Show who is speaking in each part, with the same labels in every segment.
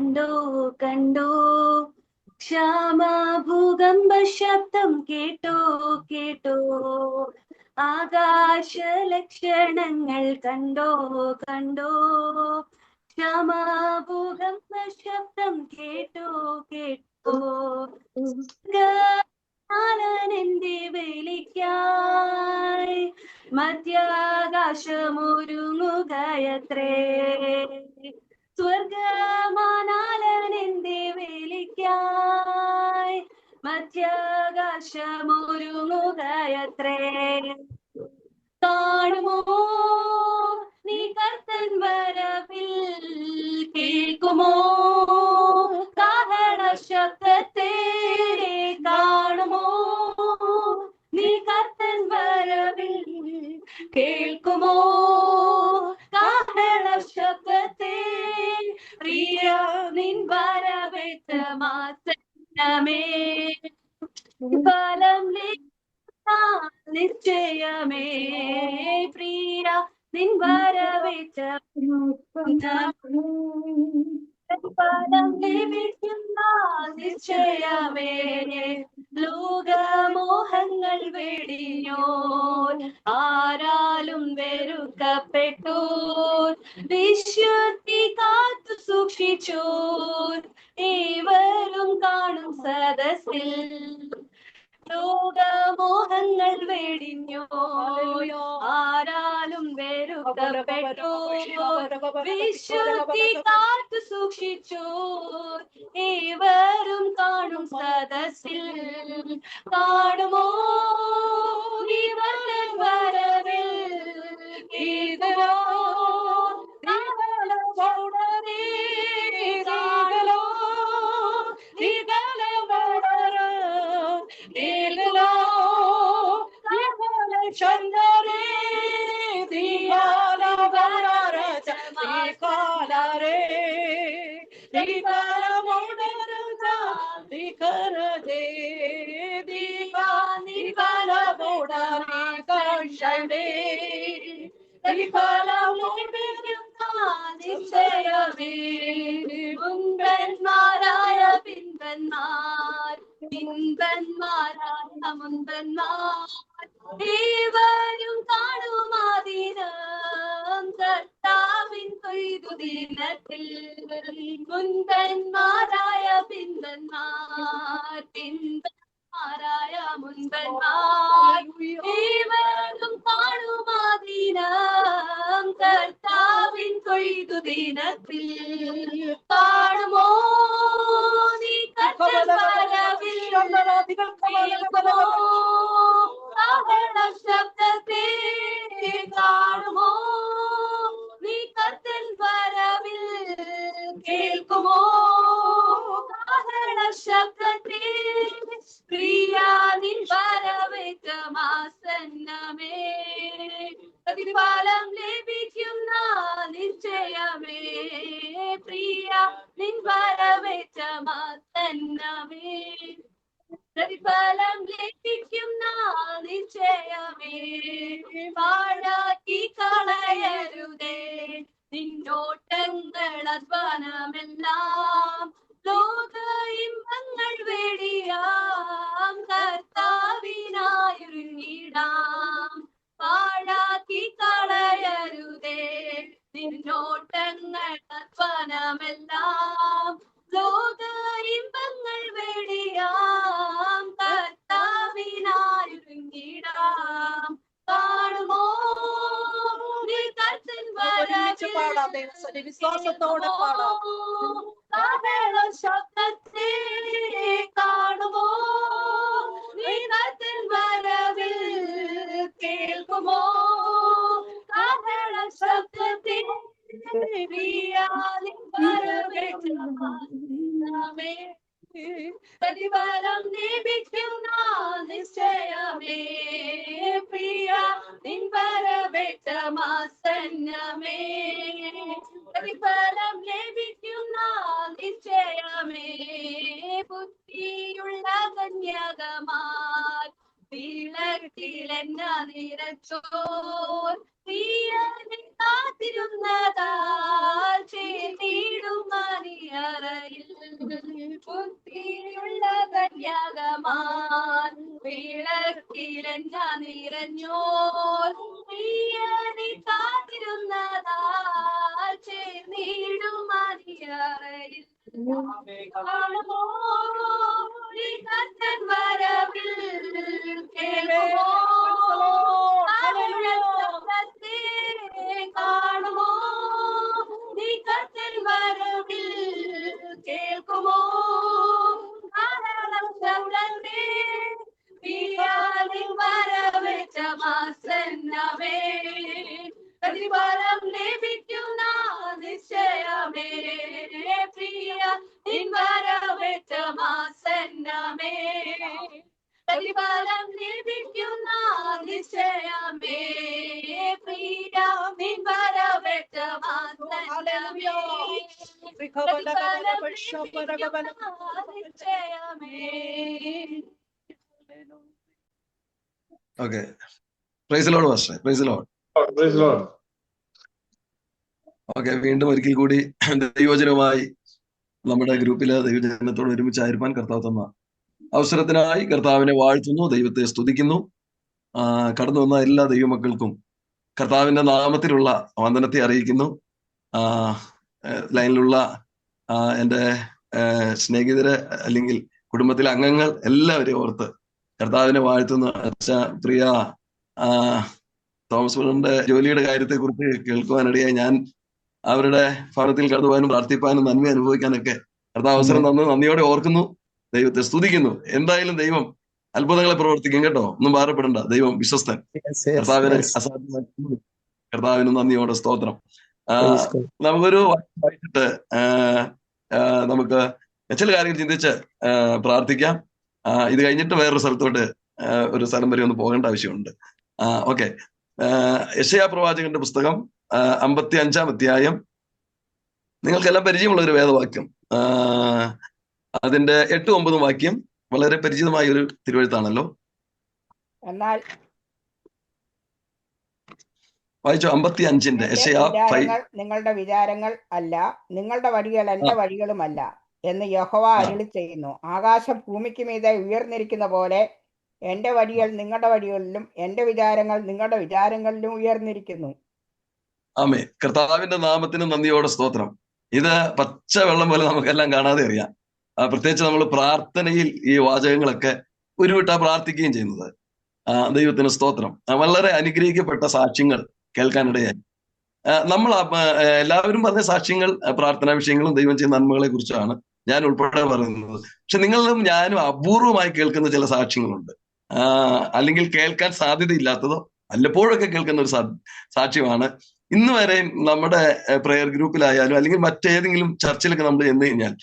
Speaker 1: കണ്ടു കണ്ടു ക്ഷാമ ഭൂകമ്പ ശബ്ദം കേട്ടു കേട്ടു ആകാശ ലക്ഷണങ്ങൾ കണ്ടോ കണ്ടോ ക്ഷാമ ഭൂകമ്പ ശബ്ദം കേട്ടു കേട്ടു എന്റെ വേലിക്കായി മധ്യാകാശമൊരുങ്ങുകയത്രേ സ്വർഗമാനാലൻ എന്റെ വേലിക്കായി മധ്യാകാശമൊരുങ്ങുകയത്രേ കാണുമോ നീ കർത്തൻ വരവിൽ കേൾക്കുമോ കാഹള ശബ്ദത്തെ കാണുമോ നീ കർത്തൻ വരവിൽ കേൾക്കുമോ കാഹള ശബ്ദത്തെ പ്രിയ നിൻ വരവേറ്റ മാസമേ ഫലം നിശ്ചയമേ പ്രിയ നിൻ വരവേറ്റ ഫലം ലഭിക്കുന്ന നിശ്ചയമേ ലോകമോഹങ്ങൾ വെടിഞ്ഞോ ആരാലും വെറുക്കപ്പെട്ടു വിശുദ്ധി കാത്തു സൂക്ഷിച്ചു ഏവരും കാണും സദസ്സിൽ ലോകമോഹങ്ങൾ വെടിഞ്ഞോ ആരാലും വെറുക്കപ്പെട്ടു വിശുദ്ധി കാത്തു സൂക്ഷിച്ചു ഏവരും കാണും സദസ്സിൽ കാണുമോ നീ വരവിൽ ഇതോ ചന്ദ്രേ ദിയാല വരച്ച കാലരേ ദികാലമോടരച്ച ദികരദേ ദികാനികാലമോടരേ കർഷദേ ദികാലമോടരച്ച നിശ്ചയമേ മുൻപന്മാരായ പിൻപന്മാരായ മുൻപന്മാർ ഏവരും കാണുമാതിരം കർത്താവിൻ കൊയ്തു ദിനത്തിൽ മുൻപന്മാരായ പിൻപന്മാരായ മുൻപന്മാർ ഏവരും കാണുമാതിരം കർത്താവിൻ കൊയ്തു ദിനത്തിൽ കാണുമോ നീ കർത്തൻ വരവിൽ ശബ്ദത്തെ കാണുമോ നീ കർത്തൻ വരവിൽ കേൾക്കുമോ ശബ്ദത്തെ പ്രിയാ നിൻ വരവേറ്റ മാസന്നമേ പ്രതിഫലം ലഭിക്കുന്ന നിശ്ചയമേ പ്രിയ നിൻ വരവേറ്റ മാസന്നമേ പ്രതിഫലം ലഭിക്കുന്ന നിശ്ചയമേ പാഴാക്കി കളയരുതേ നിന്നോട്ടങ്ങൾ അധ്വാനമെല്ലാം ലോക ഇമ്പങ്ങൾ വേടിയാം കർത്താവിനായൊരുങ്ങിടാം പാഴാക്കി കളയരുതേ നിന്നോട്ടങ്ങൾ അധ്വാനമെല്ലാം ലോക ഇമ്പങ്ങൾ വേടിയാം കർത്താവിനായൊരുങ്ങിടാം കാണുമോ നീ കർത്തൻ വരവിൽ
Speaker 2: വിശ്വാസത്തോടെ
Speaker 1: ശബ്ദത്തെ കാണുമോ നീ കർത്തൻ വരവിൽ കേൾക്കുമോ ശബ്ദത്തെ പ്രതിഫലം ലഭിക്കുന്ന നിശ്ചയമേ പ്രിയ നിൻ വരവേറ്റ മാസന്നമേ പ്രതിഫലം ലഭിക്കുന്ന നിശ്ചയമേ ബുദ്ധിയുള്ള കന്യകമാർ വീളത്തിലെന്ന നിറച്ചോർ പ്രിയ കാത്തിരുന്നതാൽ ചേർന്നിടും മണിയറയിൽ ബുദ്ധിയുള്ള കന്യാകമാൻ വിളക്കിലഞ്ഞ നിറഞ്ഞോർ പ്രിയനെ കാത്തിരുന്നതാൽ ചേർന്നിടും മണിയറയിൽ കാണുമോ ഈ കർത്തൻ വരവിൽ കേൾക്കുമോ കാണുമോ നീ കർത്തൻ വരവിൽ കേൾക്കുമോ ശബ്ദത്തെ വരവേറ്റ മാസന്നമേ പ്രതിഫലം ലഭിക്കുന്ന നിശ്ചയമേ പ്രിയ നിൻ വരവേറ്റ മാസന്നമേ പ്രതിഫലം ലഭിക്കുന്ന നിശ്ചയമേ പ്രിയ നിൻ വരവേറ്റ മാസന്നമേ നിശ്ചയമേ.
Speaker 2: Okay, praise Lord pastor, praise Lord. Okay, വീണ്ടും ഒരിക്കൽ കൂടി ദൈവജനമായി നമ്മുടെ ഗ്രൂപ്പിലെ ദൈവജനത്തോട് ഒരുമിച്ചായിരിക്കാൻ കർത്താവ് തന്ന അവസരത്തിനായി കർത്താവിനെ വാഴ്ത്തുന്നു, ദൈവത്തെ സ്തുതിക്കുന്നു. കടന്നു വന്ന എല്ലാ ദൈവമക്കൾക്കും കർത്താവിന്റെ നാമത്തിലുള്ള വന്ദനത്തെ അറിയിക്കുന്നു. ലൈനിലുള്ള എൻ്റെ സ്നേഹിതരെ അല്ലെങ്കിൽ കുടുംബത്തിലെ അംഗങ്ങൾ എല്ലാവരെയും ഓർത്ത് കർത്താവിനെ വാഴ്ത്തുന്നു. പ്രിയ തോമസ് ബ്രദറിന്റെ ജോലിയുടെ കാര്യത്തെ കുറിച്ച് കേൾക്കുവാനിടയായി ഞാൻ അവരുടെ ഭവനത്തിൽ കടന്നു പോകാനും പ്രാർത്ഥിപ്പാനും നന്മ അനുഭവിക്കാനൊക്കെ കർത്താവ് അവസരം തന്നു നന്ദിയോടെ ഓർക്കുന്നു, ദൈവത്തെ സ്തുതിക്കുന്നു. എന്തായാലും ദൈവം അത്ഭുതങ്ങളെ പ്രവർത്തിക്കും കേട്ടോ, ഒന്നും ഭാരപ്പെടണ്ട. ദൈവം വിശ്വസ്തൻ. കർത്താവിനെ കർത്താവിന് നന്ദിയോടെ സ്തോത്രം. നമുക്കൊരു വായിച്ചിട്ട് നമുക്ക് ചില കാര്യങ്ങൾ ചിന്തിച്ച് പ്രാർത്ഥിക്കാം. ഇത് കഴിഞ്ഞിട്ട് വേറൊരു സ്ഥലത്തോട്ട് ഒരു സ്ഥലം വരെ ഒന്ന് പോകേണ്ട ആവശ്യമുണ്ട്. ഓക്കെ, യെശയ്യാ പ്രവാചകന്റെ പുസ്തകം 55-ാം അധ്യായം. നിങ്ങൾക്കെല്ലാം പരിചയമുള്ള ഒരു വേദവാക്യം. അതിന്റെ 8-9 വാക്യം വളരെ പരിചിതമായ ഒരു തിരുവെഴുത്താണല്ലോ.
Speaker 3: എന്നാൽ
Speaker 2: വായിച്ചോ. 55-ന്റെ യെശയ്യാ.
Speaker 3: നിങ്ങളുടെ വിചാരങ്ങൾ അല്ല, നിങ്ങളുടെ വഴികൾ എന്റെ വഴികളുമല്ല എന്ന് യഹോവ അരുളി ചെയ്യുന്നു. ആകാശം ഭൂമിക്ക് മീതെ ഉയർന്നിരിക്കുന്ന പോലെ എന്റെ വഴികൾ നിങ്ങളുടെ വഴികളിലും എന്റെ വിചാരങ്ങൾ നിങ്ങളുടെ വിചാരങ്ങളിലും ഉയർന്നിരിക്കുന്നു.
Speaker 2: ആമേ. കർത്താവിന്റെ നാമത്തിന് നന്ദിയോടെ സ്തോത്രം. ഇത് പച്ച വെള്ളം പോലെ നമുക്കെല്ലാം കാണാതെ അറിയാം. പ്രത്യേകിച്ച് നമ്മൾ പ്രാർത്ഥനയിൽ ഈ വാചകങ്ങളൊക്കെ ഉരുവിട്ടാ പ്രാർത്ഥിക്കുകയും ചെയ്യുന്നത്. ദൈവത്തിന് സ്തോത്രം. വളരെ അനുഗ്രഹിക്കപ്പെട്ട സാക്ഷ്യങ്ങൾ കേൾക്കാനിടയായി. നമ്മൾ എല്ലാവരും പറഞ്ഞ സാക്ഷ്യങ്ങൾ പ്രാർത്ഥനാ വിഷയങ്ങളും ദൈവം ചെയ്യുന്ന നന്മകളെ കുറിച്ചാണ് ഞാൻ ഉൾപ്പെടെ പറയുന്നത്. പക്ഷെ നിങ്ങളും ഞാനും അപൂർവമായി കേൾക്കുന്ന ചില സാക്ഷ്യങ്ങളുണ്ട്. അല്ലെങ്കിൽ കേൾക്കാൻ സാധ്യതയില്ലാത്തതോ വല്ലപ്പോഴൊക്കെ കേൾക്കുന്ന ഒരു സാക്ഷ്യമാണ്. ഇന്ന് വരെ നമ്മുടെ പ്രെയർ ഗ്രൂപ്പിലായാലും അല്ലെങ്കിൽ മറ്റേതെങ്കിലും ചർച്ചിലൊക്കെ നമ്മൾ ചെന്ന് കഴിഞ്ഞാൽ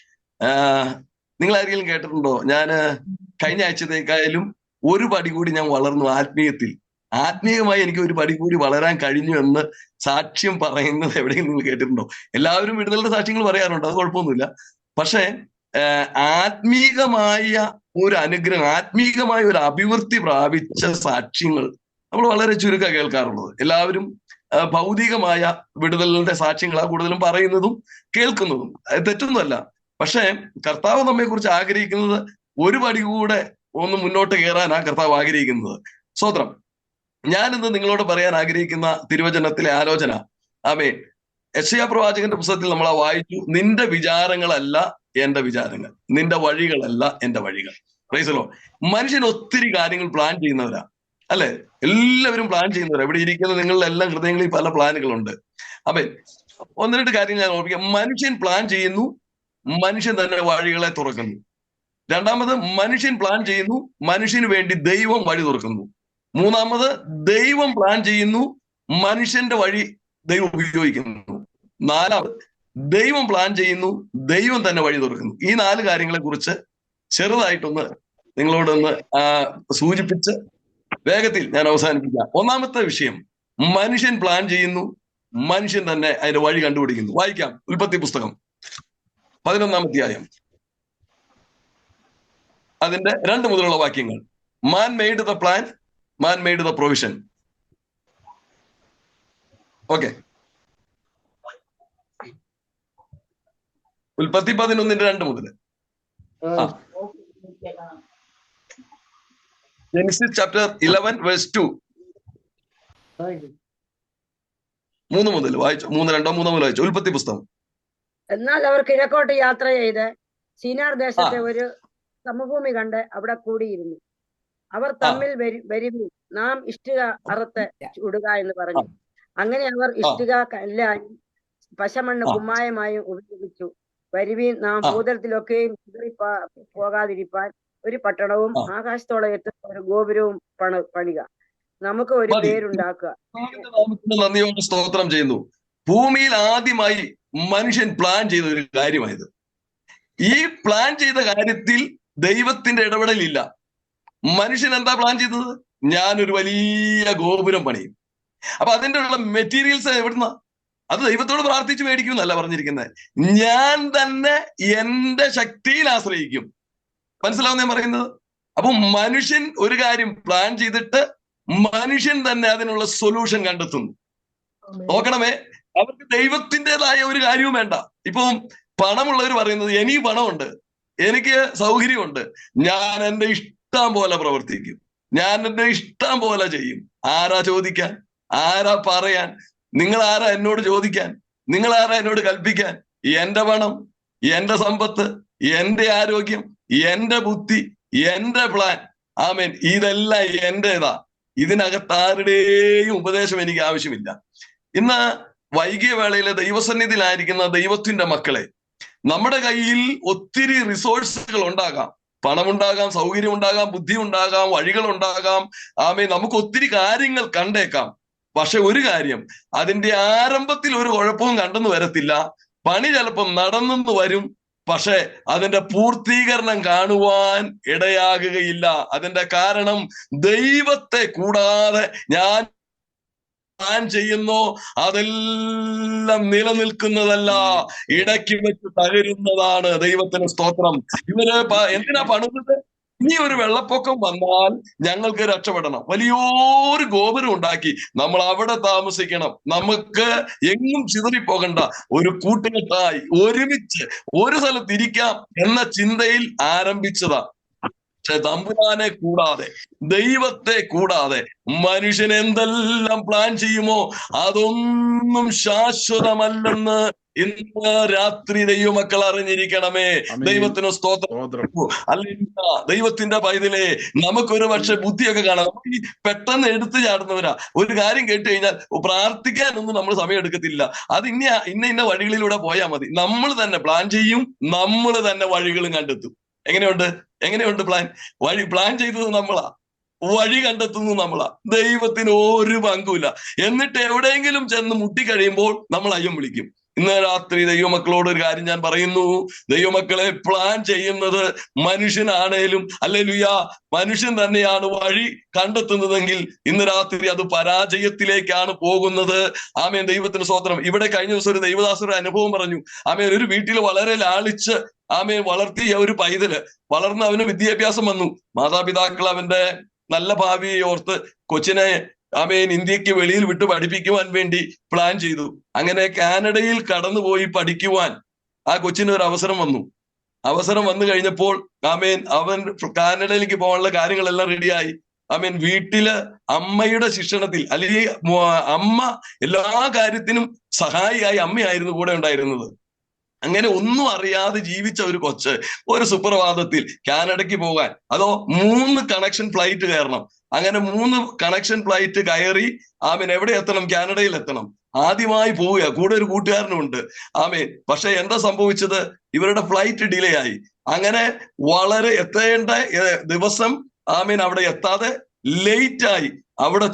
Speaker 2: നിങ്ങൾ ആരെങ്കിലും കേട്ടിട്ടുണ്ടോ, ഞാൻ കഴിഞ്ഞ ആഴ്ചത്തേക്കായാലും ഒരു പടി കൂടി ഞാൻ വളർന്നു ആത്മീയമായി എനിക്ക് ഒരു പടി കൂടി വളരാൻ കഴിഞ്ഞു എന്ന് സാക്ഷ്യം പറയുന്നത് എവിടെയെങ്കിലും നിങ്ങൾ കേട്ടിട്ടുണ്ടോ? എല്ലാവരും വിടുതലുടെ സാക്ഷ്യങ്ങൾ പറയാറുണ്ട്, അത് കുഴപ്പമൊന്നുമില്ല. പക്ഷെ ആത്മീകമായ ഒരു അനുഗ്രഹം, ആത്മീകമായ ഒരു അഭിവൃദ്ധി പ്രാപിച്ച സാക്ഷ്യങ്ങൾ നമ്മൾ വളരെ ചുരുക്കം കേൾക്കാറുള്ളത്. എല്ലാവരും ഭൗതികമായ വിടുതലിന്റെ സാക്ഷ്യങ്ങളാണ് കൂടുതലും പറയുന്നതും കേൾക്കുന്നതും. തെറ്റൊന്നുമല്ല. പക്ഷെ കർത്താവ് നമ്മെ കുറിച്ച് ആഗ്രഹിക്കുന്നത് ഒരു പടി കൂടെ ഒന്ന് മുന്നോട്ട് കയറാനാ കർത്താവ് ആഗ്രഹിക്കുന്നത്. സ്തോത്രം. ഞാനിന്ന് നിങ്ങളോട് പറയാൻ ആഗ്രഹിക്കുന്ന തിരുവചനത്തിലെ ആലോചന, യെശയ്യാ പ്രവാചകന്റെ പുസ്തകത്തിൽ നമ്മൾ വായിച്ചു, നിന്റെ വിചാരങ്ങളല്ല എന്റെ വിചാരങ്ങൾ, നിന്റെ വഴികളല്ല എന്റെ വഴികൾ. Price the Lord. മനുഷ്യൻ ഒത്തിരി കാര്യങ്ങൾ പ്ലാൻ ചെയ്യുന്നവരാ, അല്ലെ? എല്ലാവരും പ്ലാൻ ചെയ്യുന്നവരാ. ഇവിടെ ഇരിക്കുന്ന നിങ്ങളുടെ എല്ലാം ഹൃദയങ്ങളിൽ പല പ്ലാനുകളുണ്ട്. ഒന്ന് രണ്ട് കാര്യം ഞാൻ ഓർപ്പിക്കാം. മനുഷ്യൻ പ്ലാൻ ചെയ്യുന്നു, മനുഷ്യൻ തന്നെ വഴികളെ തുറക്കുന്നു. രണ്ടാമത്, മനുഷ്യൻ പ്ലാൻ ചെയ്യുന്നു, മനുഷ്യന് വേണ്ടി ദൈവം വഴി തുറക്കുന്നു. മൂന്നാമത്, ദൈവം പ്ലാൻ ചെയ്യുന്നു, മനുഷ്യന്റെ വഴി ദൈവം ഉപയോഗിക്കുന്നു. നാലാമത്, ദൈവം പ്ലാൻ ചെയ്യുന്നു, ദൈവം തന്നെ വഴി തുറക്കുന്നു. ഈ 4 കാര്യങ്ങളെ കുറിച്ച് ചെറുതായിട്ടൊന്ന് നിങ്ങളോടൊന്ന് സൂചിപ്പിച്ച് വേഗത്തിൽ ഞാൻ അവസാനിപ്പിക്കാം. ഒന്നാമത്തെ വിഷയം, മനുഷ്യൻ പ്ലാൻ ചെയ്യുന്നു, മനുഷ്യൻ തന്നെ അതിന്റെ വഴി കണ്ടുപിടിക്കുന്നു. വായിക്കാം. ഉൽപ്പത്തി പുസ്തകം 11-ാം അധ്യായം അതിന്റെ 2 മുതലുള്ള വാക്യങ്ങൾ. മാൻ made the plan, man made the provision. Okay, ഉൽപ്പത്തി 11:2 മുതൽ. Genesis chapter 11 verse 2. 3 മുതൽ വായിച്ചു. 3 മുതൽ വായിച്ചു. ഉൽപ്പത്തി പുസ്തകം.
Speaker 4: എന്നാൽ അവർ കിഴക്കോട്ട് യാത്ര ചെയ്ത് സീനാർ ദേശത്തെ ഒരു സമഭൂമി കണ്ട് അവിടെ കൂടിയിരുന്നു. അവർ തമ്മിൽ വരുവിൻ, നാം ഇഷ്ടിക അറുത്ത് ചുടുക എന്ന് പറഞ്ഞു. അങ്ങനെ അവർ ഇഷ്ടിക കല്ലായും പശമണ്ണ് കുമ്മായമായും ഉപയോഗിച്ചു. വരുവിൻ, നാം ഭൂതലത്തിലൊക്കെയും പോകാതിരിപ്പാൻ ഒരു പട്ടണവും ആകാശത്തോളം എത്തുന്ന ഒരു ഗോപുരവും പണിക, നമുക്ക് ഒരു പേരുണ്ടാക്കുക.
Speaker 2: നന്ദിയോട് സ്തോത്രം ചെയ്യുന്നു. ഭൂമിയിൽ ആദ്യമായി മനുഷ്യൻ പ്ലാൻ ചെയ്ത ഒരു കാര്യമായത്. ഈ പ്ലാൻ ചെയ്ത കാര്യത്തിൽ ദൈവത്തിന്റെ ഇടപെടലില്ല. മനുഷ്യൻ എന്താ പ്ലാൻ ചെയ്തത്? ഞാനൊരു വലിയ ഗോപുരം പണിയും. അപ്പൊ അതിൻ്റെ ഉള്ള മെറ്റീരിയൽസ് എവിടുന്ന? അത് ദൈവത്തോട് പ്രാർത്ഥിച്ച് മേടിക്കും എന്നല്ല പറഞ്ഞിരിക്കുന്നത്. ഞാൻ തന്നെ എന്റെ ശക്തിയിൽ ആശ്രയിക്കും. മനസ്സിലാവുന്ന ഞാൻ പറയുന്നത്? അപ്പൊ മനുഷ്യൻ ഒരു കാര്യം പ്ലാൻ ചെയ്തിട്ട് മനുഷ്യൻ തന്നെ അതിനുള്ള സൊല്യൂഷൻ കണ്ടെത്തുന്നു. നോക്കണമേ, അവർക്ക് ദൈവത്തിൻ്റെതായ ഒരു കാര്യവും വേണ്ട. ഇപ്പം പണമുള്ളവർ പറയുന്നത് എനിക്ക് പണമുണ്ട്, എനിക്ക് സൗകര്യമുണ്ട്, ഞാൻ എൻ്റെ ഇഷ്ടം പോലെ പ്രവർത്തിക്കും, ഞാൻ എൻ്റെ ഇഷ്ടം പോലെ ചെയ്യും. ആരാ ചോദിക്കാൻ? ആരാ പറയാൻ? നിങ്ങൾ ആരാ എന്നോട് ചോദിക്കാൻ? നിങ്ങൾ ആരാ എന്നോട് കൽപ്പിക്കാൻ? എന്റെ പണം, എന്റെ സമ്പത്ത്, എന്റെ ആരോഗ്യം, എന്റെ ബുദ്ധി, എന്റെ പ്ലാൻ, ആമേൻ, ഇതെല്ലാം എന്റേതാ. ഇതിനകത്ത് ആരുടെയും ഉപദേശം എനിക്ക് ആവശ്യമില്ല. ഇന്ന് വൈകിയ വേളയിലെ ദൈവസന്നിധിയിലായിരിക്കുന്ന ദൈവത്തിന്റെ മക്കളെ, നമ്മുടെ കയ്യിൽ ഒത്തിരി റിസോഴ്സുകൾ ഉണ്ടാകാം. പണമുണ്ടാകാം, സൗകര്യം ഉണ്ടാകാം, ബുദ്ധി ഉണ്ടാകാം, വഴികൾ ഉണ്ടാകാം, ആമേൻ, നമുക്ക് ഒത്തിരി കാര്യങ്ങൾ കണ്ടേക്കാം. പക്ഷെ ഒരു കാര്യം, അതിന്റെ ആരംഭത്തിൽ ഒരു കുഴപ്പവും കണ്ടെന്ന് വരത്തില്ല. പണി ചിലപ്പം നടന്നെന്ന് വരും, പക്ഷെ അതിന്റെ പൂർത്തീകരണം കാണുവാൻ ഇടയാകുകയില്ല. അതിന്റെ കാരണം ദൈവത്തെ കൂടാതെ ഞാൻ ചെയ്യുന്നു, അതെല്ലാം നിലനിൽക്കുന്നതല്ല, ഇടയ്ക്ക് വെച്ച് തകരുന്നതാണ്. ദൈവത്തിന് സ്തോത്രം. ഇവര് എന്തിനാ പണിത്? ഇനി ഒരു വെള്ളപ്പൊക്കം വന്നാൽ ഞങ്ങൾക്ക് രക്ഷപ്പെടണം, വലിയൊരു ഗോപുരം ഉണ്ടാക്കി നമ്മൾ അവിടെ താമസിക്കണം, നമുക്ക് എങ്ങും ചിതറിപ്പോകണ്ട, ഒരു കൂട്ടുകെട്ടായി ഒരുമിച്ച് ഒരു സ്ഥലത്തിരിക്കാം എന്ന ചിന്തയിൽ ആരംഭിച്ചതാ. പക്ഷെ തമ്പുരാനെ കൂടാതെ, ദൈവത്തെ കൂടാതെ മനുഷ്യൻ എന്തെല്ലാം പ്ലാൻ ചെയ്യുമോ അതൊന്നും ശാശ്വതമല്ലെന്ന് ഇന്ന് രാത്രി ദൈവമക്കൾ അറിഞ്ഞിരിക്കണമേ. ദൈവത്തിന് സ്തോത്രം. അല്ലെങ്കിൽ ദൈവത്തിന്റെ പൈതലേ, നമുക്കൊരു പക്ഷെ ബുദ്ധിയൊക്കെ കാണാം. നമുക്ക് ഈ പെട്ടെന്ന് എടുത്തു ചാടുന്നവരാ. ഒരു കാര്യം കേട്ട് കഴിഞ്ഞാൽ പ്രാർത്ഥിക്കാനൊന്നും നമ്മൾ സമയം എടുക്കത്തില്ല. അത് ഇന്ന വഴികളിലൂടെ പോയാൽ മതി. നമ്മൾ തന്നെ പ്ലാൻ ചെയ്യും, നമ്മൾ തന്നെ വഴികളും കണ്ടെത്തും. എങ്ങനെയുണ്ട് പ്ലാൻ ചെയ്തത് നമ്മളാ, വഴി കണ്ടെത്തുന്നത് നമ്മളാ. ദൈവത്തിന് ഒരു പങ്കുമില്ല. എന്നിട്ട് എവിടെയെങ്കിലും ചെന്ന് മുട്ടിക്കഴിയുമ്പോൾ നമ്മൾ അയ്യം വിളിക്കും. ഇന്ന് രാത്രി ദൈവമക്കളോട് ഒരു കാര്യം ഞാൻ പറയുന്നു. ദൈവമക്കളെ, പ്ലാൻ ചെയ്യുന്നത് മനുഷ്യനാണേലും ഹല്ലേലൂയ മനുഷ്യൻ തന്നെയാണ് വഴി കണ്ടെത്തുന്നതെങ്കിൽ ഇന്ന് രാത്രി അത് പരാജയത്തിലേക്കാണ് പോകുന്നത്. ആമേൻ, ദൈവത്തിന് സ്തോത്രം. ഇവിടെ കഴിഞ്ഞ ദിവസം ഒരു ദൈവദാസരുടെ അനുഭവം പറഞ്ഞു. ആമേൻ, ഒരു വീട്ടിൽ വളരെ ലാളിച്ച് ആമേൻ വളർത്തിയ ഒരു പൈതല് വളർന്ന് അവന് വിദ്യാഭ്യാസം വന്നു. മാതാപിതാക്കൾ അവന്റെ നല്ല ഭാവിയെ ഓർത്ത് കൊച്ചിനെ ആമേൻ ഇന്ത്യക്ക് വെളിയിൽ വിട്ട് പഠിപ്പിക്കുവാൻ വേണ്ടി പ്ലാൻ ചെയ്തു. അങ്ങനെ കാനഡയിൽ കടന്നുപോയി പഠിക്കുവാൻ ആ കൊച്ചിന് ഒരു അവസരം വന്നു. അവസരം വന്നു കഴിഞ്ഞപ്പോൾ ആമേൻ അവൻ കാനഡയിലേക്ക് പോകാനുള്ള കാര്യങ്ങളെല്ലാം റെഡിയായി. ആമേൻ, വീട്ടില് അമ്മയുടെ ശിക്ഷണത്തിൽ, അല്ലെങ്കിൽ അമ്മ എല്ലാ കാര്യത്തിനും സഹായിയായി അമ്മയായിരുന്നു കൂടെ ഉണ്ടായിരുന്നത്. അങ്ങനെ ഒന്നും അറിയാതെ ജീവിച്ച ഒരു കൊച്ച് ഒരു സുപ്രഭാതത്തിൽ കാനഡയ്ക്ക് പോകാൻ, അതോ 3 കണക്ഷൻ ഫ്ലൈറ്റ് കയറണം. അങ്ങനെ 3 കണക്ഷൻ ഫ്ലൈറ്റ് കയറി ആമേൻ എവിടെ എത്തണം? കാനഡയിൽ എത്തണം. ആദ്യമായി പോവുക, കൂടെ ഒരു കൂട്ടുകാരനുണ്ട്. ആമേൻ, പക്ഷെ എന്താ സംഭവിച്ചത്? ഇവരുടെ ഫ്ലൈറ്റ് ഡിലേ ആയി. അങ്ങനെ വളരെ എത്തേണ്ട ദിവസം ആമേൻ അവിടെ എത്താതെ ലേറ്റ് ആയി. അവിടെ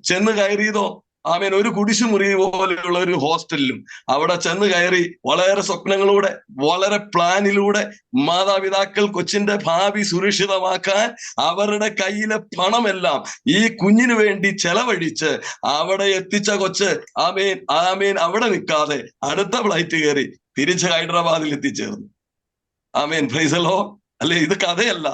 Speaker 2: ചെന്ന് കയറിയതോ ആമേൻ ഒരു കുടിശുമുറി പോലെയുള്ള ഒരു ഹോസ്റ്റലിലും അവിടെ ചെന്ന് കയറി വളരെ സ്വപ്നങ്ങളൂടെ, വളരെ പ്ലാനിലൂടെ മാതാപിതാക്കൾ കൊച്ചിന്റെ ഭാവി സുരക്ഷിതമാക്കാൻ അവരുടെ കയ്യിലെ പണമെല്ലാം ഈ കുഞ്ഞിനു വേണ്ടി ചെലവഴിച്ച് അവിടെ എത്തിച്ച കൊച്ച് ആമേൻ അവിടെ നിൽക്കാതെ അടുത്ത ഫ്ലൈറ്റ് കയറി തിരിച്ച് ഹൈദരാബാദിൽ എത്തിച്ചേർന്നു. ആമേൻ, പ്രൈസ് ദി ലോർഡ്. അല്ലെ, ഇത് കഥയല്ല.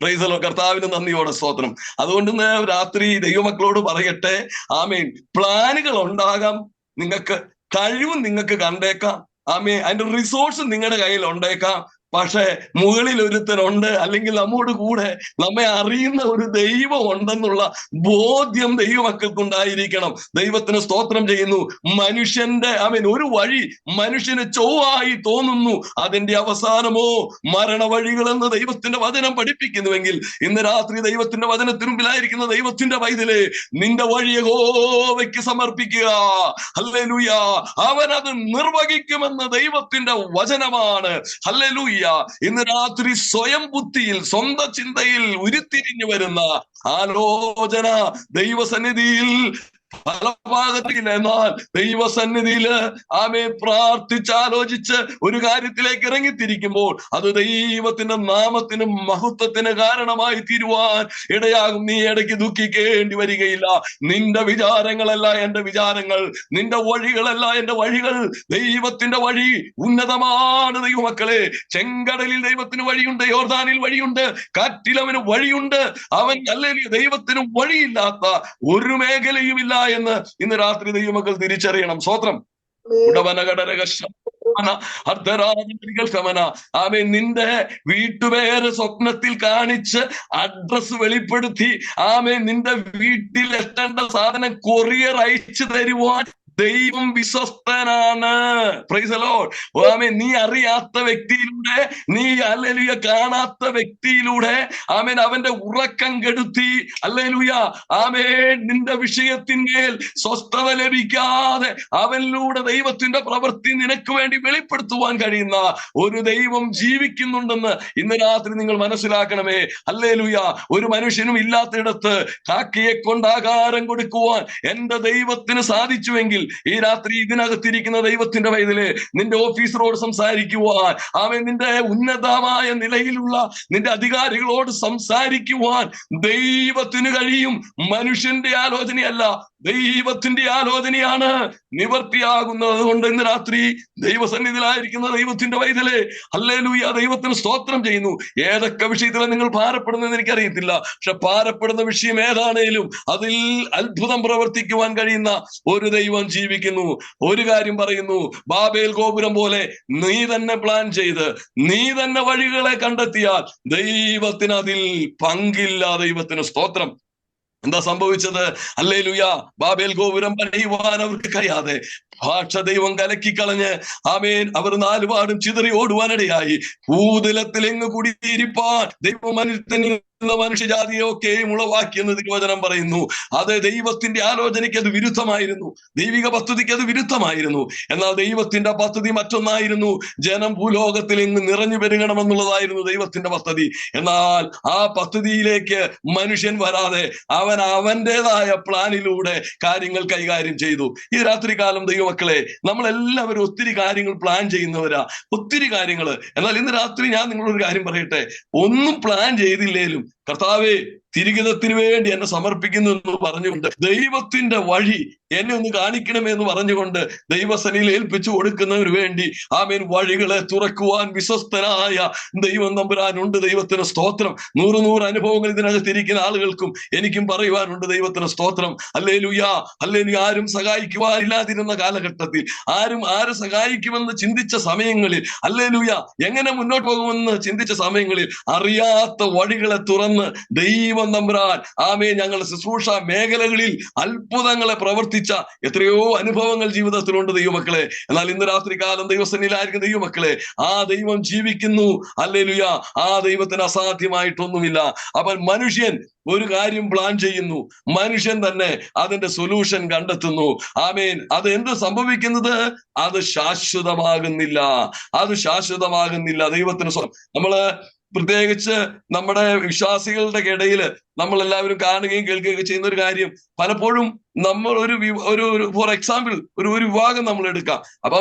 Speaker 2: Price the Lord. കർത്താവിന് നന്ദിയോടെ സ്തോത്രം. അതുകൊണ്ട് രാത്രി ദൈവമക്കളോട് പറയട്ടെ, ആമേൻ, പ്ലാനുകൾ ഉണ്ടാകാം, നിങ്ങൾക്ക് കഴിവും നിങ്ങൾക്ക് കണ്ടേക്കാം, അതിന്റെ റിസോഴ്സ് നിങ്ങളുടെ കയ്യിൽ ഉണ്ടേക്കാം. പക്ഷെ മുകളിൽ ഒരുത്തനുണ്ട്, അല്ലെങ്കിൽ നമ്മോട് കൂടെ നമ്മെ അറിയുന്ന ഒരു ദൈവം ഉണ്ടെന്നുള്ള ബോധ്യം ദൈവമക്കൾക്കുണ്ടായിരിക്കണം. ദൈവത്തിന് സ്തോത്രം ചെയ്യുന്നു. മനുഷ്യന്റെ ഒരു വഴി മനുഷ്യന് ചൊവ്വായി തോന്നുന്നു, അതിന്റെ അവസാനമോ മരണവഴികളെന്ന് ദൈവത്തിന്റെ വചനം പഠിപ്പിക്കുന്നുവെങ്കിൽ ഇന്ന് രാത്രി ദൈവത്തിന്റെ വചനത്തിന് മുമ്പിലായിരിക്കുന്ന ദൈവത്തിന്റെ പൈതലേ, നിന്റെ വഴി യഹോവയ്ക്ക് സമർപ്പിക്കുക. ഹല്ലേലൂയ. അവൻ അത് നിർവഹിക്കുമെന്ന് ദൈവത്തിന്റെ വചനമാണ്. ഹല്ലേലൂയ. ഇന്ന് രാത്രി സ്വയം ബുദ്ധിയിൽ സ്വന്തം ചിന്തയിൽ ഉരുത്തിരിഞ്ഞു വരുന്ന ആലോചന ദൈവസന്നിധിയിൽ പല ഭാഗത്തില്ല. എന്നാൽ ദൈവസന്നിധിയില് പ്രാർത്ഥിച്ചാലോചിച്ച് ഒരു കാര്യത്തിലേക്ക് ഇറങ്ങിത്തിരിക്കുമ്പോൾ അത് ദൈവത്തിന്റെ നാമത്തിനും മഹത്വത്തിന് കാരണമായി തീരുവാൻ ഇടയാകും. നീ ഇടയ്ക്ക് ദുഃഖിക്കേണ്ടി വരികയില്ല. നിന്റെ വിചാരങ്ങളല്ല എന്റെ വിചാരങ്ങൾ, നിന്റെ വഴികളല്ല എന്റെ വഴികൾ. ദൈവത്തിന്റെ വഴി ഉന്നതമാണ്. ദൈവമക്കളെ, ചെങ്കടലിൽ ദൈവത്തിന് വഴിയുണ്ട്, യോർദാനിൽ വഴിയുണ്ട്, കാറ്റിൽ അവന് വഴിയുണ്ട്. അവൻ അല്ലെങ്കിൽ ദൈവത്തിന് വഴിയില്ലാത്ത ഒരു മേഖലയും ഇല്ല എന്ന് ഇന്ന് രാത്രി ദൈവമക്കൾ തിരിച്ചറിയണം. സ്വത്രം നിന്റെ വീട്ടുപേര് സ്വപ്നത്തിൽ കാണിച്ച് അഡ്രസ് വെളിപ്പെടുത്തി നിന്റെ വീട്ടിൽ എത്തേണ്ട സാധനം കൊറിയർ അയച്ചു തരുവാൻ ദൈവം വിശ്വസ്തനാണ്. Praise the Lord. നീ അറിയാത്ത വ്യക്തിയിലൂടെ, നീ ഹല്ലേലൂയ കാണാത്ത വ്യക്തിയിലൂടെ അവന്റെ ഉറക്കം കെടുത്തി ഹല്ലേലൂയ നിന്റെ വിഷയത്തിന്മേൽ സ്വസ്ഥത ലഭിക്കാതെ അവനിലൂടെ ദൈവത്തിന്റെ പ്രവൃത്തി നിനക്ക് വേണ്ടി വെളിപ്പെടുത്തുവാൻ കഴിയുന്ന ഒരു ദൈവം ജീവിക്കുന്നുണ്ടെന്ന് ഇന്ന് രാത്രി നിങ്ങൾ മനസ്സിലാക്കണമേ. ഹല്ലേലൂയ. ഒരു മനുഷ്യനും ഇല്ലാത്തിടത്ത് കാക്കയെ കൊണ്ട് ആഹാരം കൊടുക്കുവാൻ എന്റെ ദൈവത്തിന് സാധിച്ചുവെങ്കിൽ ഈ രാത്രി ഇതിനകത്തിരിക്കുന്ന ദൈവത്തിന്റെ പൈതലേ, നിന്റെ ഓഫീസറോട് സംസാരിക്കുവാൻ, നിന്റെ ഉന്നതമായ നിലയിലുള്ള നിന്റെ അധികാരികളോട് സംസാരിക്കുവാൻ ദൈവത്തിന് കഴിയും. മനുഷ്യന്റെ ആലോചനയല്ല, ദൈവത്തിന്റെ ആലോചനയാണ് നിവർത്തിയാകുന്നത്. കൊണ്ട് ഇന്ന് രാത്രി ദൈവസന്നിധിയിലായിരിക്കുന്ന ദൈവത്തിന്റെ പൈതലേ, ഹല്ലേലൂയ, ദൈവത്തിന് സ്തോത്രം ചെയ്യുന്നു. ഏതൊക്കെ വിഷയത്തിലാണ് നിങ്ങൾ ഭാരപ്പെടുന്നതെന്ന് എനിക്കറിയത്തില്ല. പക്ഷെ ഭാരപ്പെടുന്ന വിഷയം ഏതാണേലും അതിൽ അത്ഭുതം പ്രവർത്തിക്കുവാൻ കഴിയുന്ന ഒരു ദൈവം ജീവിക്കുന്നു. ഒരു കാര്യം പറയുന്നു, ബാബേൽ ഗോപുരം പോലെ നീ തന്നെ പ്ലാൻ ചെയ്ത് നീ തന്നെ വഴികളെ കണ്ടെത്തിയാൽ ദൈവത്തിന് അതിൽ പങ്കില്ല. ദൈവത്തിന് സ്തോത്രം. എന്താ സംഭവിച്ചത്? ഹല്ലേലൂയ. ബാബേൽ ഗോപുരം പണിയുവാൻ അവർക്ക് കഴിയാതെ ഭാഷ ദൈവം കലക്കിക്കളഞ്ഞ് അവർ നാലുപാടും ചിതറി ഓടുവാനിടയായി. ഭൂതലത്തിൽ എങ്ങ് കുടിയിരിപ്പാൻ ദൈവം മനുഷ്യജാതിയൊക്കെയും ഉളവാക്കിയെന്ന് തിരുവചനം പറയുന്നു. അത് ദൈവത്തിന്റെ ആലോചനയ്ക്ക് അത് വിരുദ്ധമായിരുന്നു, ദൈവിക പദ്ധതിക്ക് അത് വിരുദ്ധമായിരുന്നു. എന്നാൽ ദൈവത്തിന്റെ പദ്ധതി മറ്റൊന്നായിരുന്നു. ജനം ഭൂലോകത്തിൽ എങ്ങ് നിറഞ്ഞു പെരുകണമെന്നുള്ളതായിരുന്നു ദൈവത്തിന്റെ പദ്ധതി. എന്നാൽ ആ പദ്ധതിയിലേക്ക് മനുഷ്യൻ വരാതെ അവൻ അവന്റേതായ പ്ലാനിലൂടെ കാര്യങ്ങൾ കൈകാര്യം ചെയ്തു. ഈ രാത്രികാലം ദൈവമക്കളെ, നമ്മളെല്ലാവരും ഒത്തിരി കാര്യങ്ങൾ പ്ലാൻ ചെയ്യുന്നവരാ, ഒത്തിരി കാര്യങ്ങൾ. എന്നാൽ ഇന്ന് രാത്രി ഞാൻ നിങ്ങളൊരു കാര്യം പറയട്ടെ, ഒന്നും പ്ലാൻ ചെയ്തില്ലേലും കർത്താവേ തിരികിതത്തിന് വേണ്ടി എന്നെ സമർപ്പിക്കുന്നു എന്ന് പറഞ്ഞുകൊണ്ട് ദൈവത്തിന്റെ വഴി എന്നെ ഒന്ന് കാണിക്കണമേ എന്ന് പറഞ്ഞുകൊണ്ട് ദൈവസന്നിധിയിൽ ഏൽപ്പിച്ചു കൊടുക്കുന്നതിന് വേണ്ടി വഴികളെ തുറക്കുവാൻ വിശ്വസ്തനായ ദൈവം തമ്പുരാനുണ്ട്. ദൈവത്തിന് സ്തോത്രം. 100 അനുഭവങ്ങൾ ഇതിനകത്തിരിക്കുന്ന ആളുകൾക്കും എനിക്കും പറയുവാനുണ്ട്. ദൈവത്തിന് സ്തോത്രം. Hallelujah, hallelujah. ആരും സഹായിക്കുവാനില്ലാതിരുന്ന കാലഘട്ടത്തിൽ, ആരെ സഹായിക്കുമെന്ന് ചിന്തിച്ച സമയങ്ങളിൽ, ഹല്ലേലൂയ, എങ്ങനെ മുന്നോട്ട് പോകുമെന്ന് ചിന്തിച്ച സമയങ്ങളിൽ അറിയാത്ത വഴികളെ തുറന്ന് ദൈവം തമ്പുരാൻ ഞങ്ങളുടെ ശുശ്രൂഷ മേഖലകളിൽ അത്ഭുതങ്ങളെ പ്രവർത്തിച്ച എത്രയോ അനുഭവങ്ങൾ ജീവിതത്തിലുണ്ട് ദൈവമക്കളെ. എന്നാൽ ഇന്ന് രാത്രി കാലം ദൈവസന്നിധിയിലായിരിക്കും ദൈവമക്കളെ, ആ ദൈവം ജീവിക്കുന്നു. ഹല്ലേലൂയ. ആ ദൈവത്തിന് അസാധ്യമായിട്ടൊന്നുമില്ല. അവൻ മനുഷ്യൻ ഒരു കാര്യം പ്ലാൻ ചെയ്യുന്നു, മനുഷ്യൻ തന്നെ അതിന്റെ സൊല്യൂഷൻ കണ്ടെത്തുന്നു. അത് എന്ത് സംഭവിക്കുന്നത്? അത് ശാശ്വതമാകുന്നില്ല, അത് ശാശ്വതമാകുന്നില്ല. ദൈവത്തിന് നമ്മള് പ്രത്യേകിച്ച് നമ്മുടെ വിശ്വാസികളുടെ ഇടയിൽ നമ്മൾ എല്ലാവരും കാണുകയും കേൾക്കുകയൊക്കെ ചെയ്യുന്ന ഒരു കാര്യം, പലപ്പോഴും നമ്മൾ ഒരു ഫോർ എക്സാമ്പിൾ ഒരു വിഭാഗം നമ്മൾ എടുക്കാം. അപ്പൊ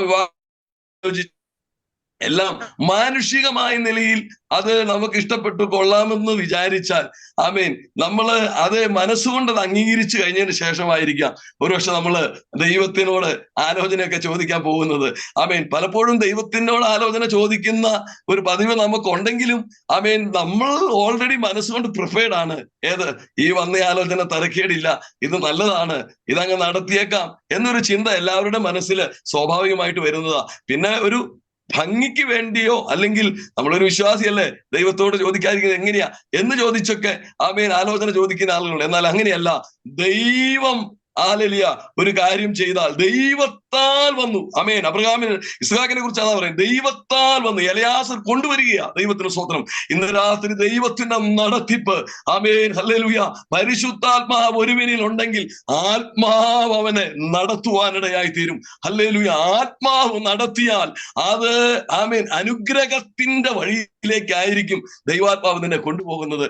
Speaker 2: എല്ലാം മാനുഷികമായ നിലയിൽ അത് നമുക്ക് ഇഷ്ടപ്പെട്ടു കൊള്ളാമെന്ന് വിചാരിച്ചാൽ ആമേൻ നമ്മള് അത് മനസ്സുകൊണ്ട് അത് അംഗീകരിച്ചു കഴിഞ്ഞതിന് ശേഷമായിരിക്കാം ഒരുപക്ഷെ നമ്മള് ദൈവത്തിനോട് ആലോചനയൊക്കെ ചോദിക്കാൻ പോകുന്നത്. ആമേൻ പലപ്പോഴും ദൈവത്തിനോട് ആലോചന ചോദിക്കുന്ന ഒരു പതിവ് നമുക്കുണ്ടെങ്കിലും ആമേൻ നമ്മൾ ഓൾറെഡി മനസ്സുകൊണ്ട് പ്രിഫേർഡ് ആണ്. ഏത് ഈ വന്ന ആലോചന തരക്കേടില്ല, ഇത് നല്ലതാണ്, ഇതങ്ങ് നടത്തിയേക്കാം എന്നൊരു ചിന്ത എല്ലാവരുടെ മനസ്സിൽ സ്വാഭാവികമായിട്ട് വരുന്നതാ. പിന്നെ ഒരു ഭംഗിക്ക് വേണ്ടിയോ അല്ലെങ്കിൽ നമ്മളൊരു വിശ്വാസിയല്ലേ ദൈവത്തോട് ചോദിക്കാതിരിക്കുന്നത് എങ്ങനെയാ എന്ന് ചോദിച്ചൊക്കെ ആമേൻ ആലോചന ചോദിക്കുന്ന ആളുകളുണ്ട്. എന്നാൽ അങ്ങനെയല്ല. ദൈവം ഹല്ലേലൂയ ഒരു കാര്യം ചെയ്താൽ ദൈവത്താൽ വന്നു. ആമേൻ. അബ്രഹാമിന് ഇസ്ഹാക്കിനെ കുറിച്ച് അതാ പറയുന്നത്, ദൈവത്താൽ വന്നു. എലയാസർ കൊണ്ടുവരികയാ. ദൈവത്തിന് സ്തോത്രം. ഇന്ന് രാത്രി ദൈവത്തിന്റെ നടത്തിപ്പ് ആമേൻ ഹല്ലേലൂയ പരിശുദ്ധാത്മാവ് ഒരുവനിൽ ഉണ്ടെങ്കിൽ ആത്മാവ് അവനെ നടത്തുവാനിടയായി തീരും. ഹല്ലേലൂയ. ആത്മാവ് നടത്തിയാൽ അത് ആമേൻ അനുഗ്രഹത്തിന്റെ വഴിയിലേക്കായിരിക്കും ദൈവാത്മാവ് നിന്നെ കൊണ്ടുപോകുന്നത്.